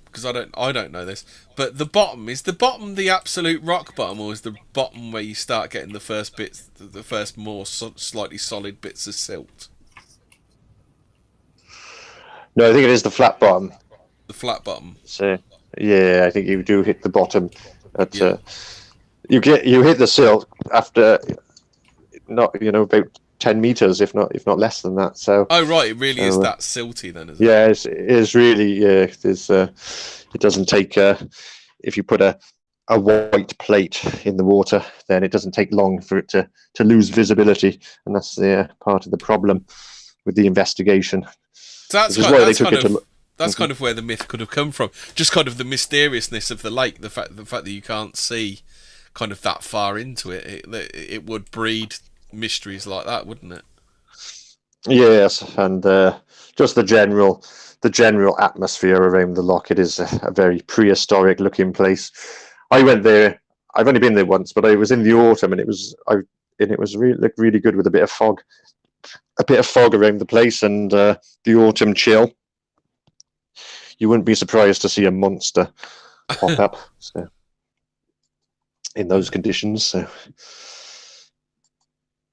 Speaker 1: because I don't know this. But the bottom, is the bottom the absolute rock bottom, or is the bottom where you start getting the first bits, the first more slightly solid bits of silt?
Speaker 2: No, I think it is the flat bottom.
Speaker 1: The flat bottom.
Speaker 2: So yeah, I think you do hit the bottom. You hit the silt after. not about 10 meters, if not less than that. So
Speaker 1: Oh right, it really is that silty then, is it?
Speaker 2: yeah, it's really there's it doesn't take if you put a white plate in the water, then it doesn't take long for it to lose visibility, and that's part of the problem with the investigation.
Speaker 1: So that's kind of where the myth could have come from. Just kind of the mysteriousness of the lake, the fact that you can't see kind of that far into it. It would breed mysteries like that, wouldn't it?
Speaker 2: Yes, and just the general atmosphere around the loch. It is a very prehistoric looking place. I went there. I've only been there once, but I was in the autumn, and it was looked really good with a bit of fog around the place, and the autumn chill. You wouldn't be surprised to see a monster pop up in those conditions. So.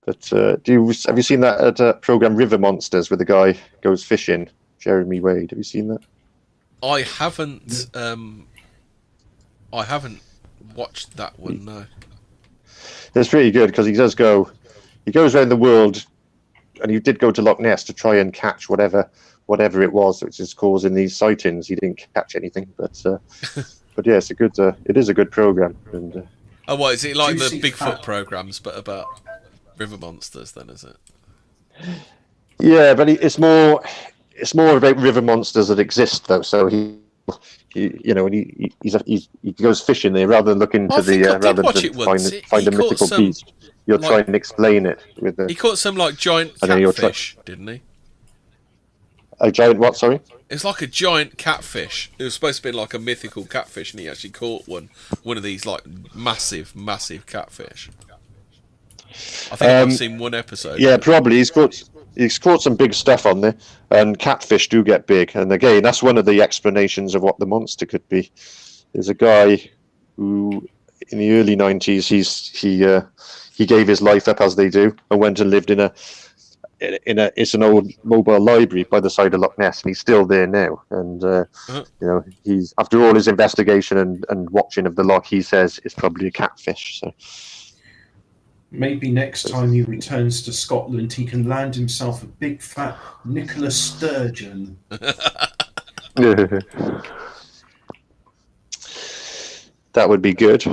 Speaker 2: But have you seen that program River Monsters, where the guy goes fishing? Jeremy Wade. Have you seen that?
Speaker 1: I haven't. I haven't watched that one. No.
Speaker 2: It's pretty good because he does go. He goes around the world, and he did go to Loch Ness to try and catch whatever it was which is causing these sightings. He didn't catch anything, but yeah, it is a good program. And
Speaker 1: oh, what is it like the Bigfoot programs, but about river monsters? Then is it?
Speaker 2: Yeah, but it's more about river monsters that exist, though. So he goes fishing there rather than looking to find a mythical beast. You'll try and explain it with the.
Speaker 1: He caught some like giant catfish, didn't he?
Speaker 2: A giant what? Sorry.
Speaker 1: It's like a giant catfish. It was supposed to be like a mythical catfish, and he actually caught one of these like massive catfish. I think I've seen one episode.
Speaker 2: Yeah, probably he's caught some big stuff on there, and catfish do get big. And again, that's one of the explanations of what the monster could be. There's a guy who, in the early 90s, he gave his life up, as they do, and went and lived in it's an old mobile library by the side of Loch Ness, and he's still there now. And he's, after all his investigation and watching of the loch, he says it's probably a catfish. So.
Speaker 3: Maybe next time he returns to Scotland, he can land himself a big fat Nicholas Sturgeon.
Speaker 2: That would be good.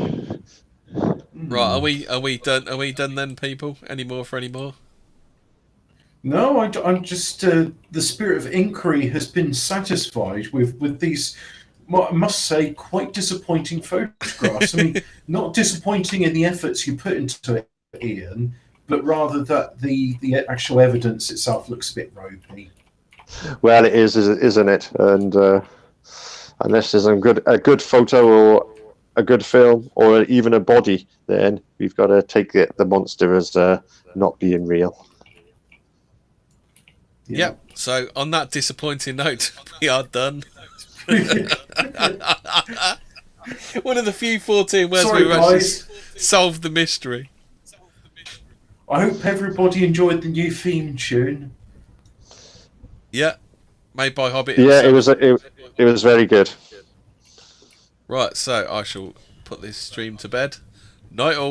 Speaker 1: Right, are we done? Are we done then, people? Any more?
Speaker 3: No, I'm just the spirit of inquiry has been satisfied with these. I must say, quite disappointing photographs. I mean, not disappointing in the efforts you put into it, Ian, but rather that the actual evidence itself looks a bit ropey.
Speaker 2: Well, it is, isn't it? And unless there's a good photo or a good film or even a body, then we've got to take the monster as not being real.
Speaker 1: Yeah. So on that disappointing note, we are done. One of the few 14 words we've actually solved the mystery.
Speaker 3: I hope everybody enjoyed the new theme tune.
Speaker 1: Yeah, made by Hobbit.
Speaker 2: Yeah, it was very good.
Speaker 1: Right, so I shall put this stream to bed. Night all.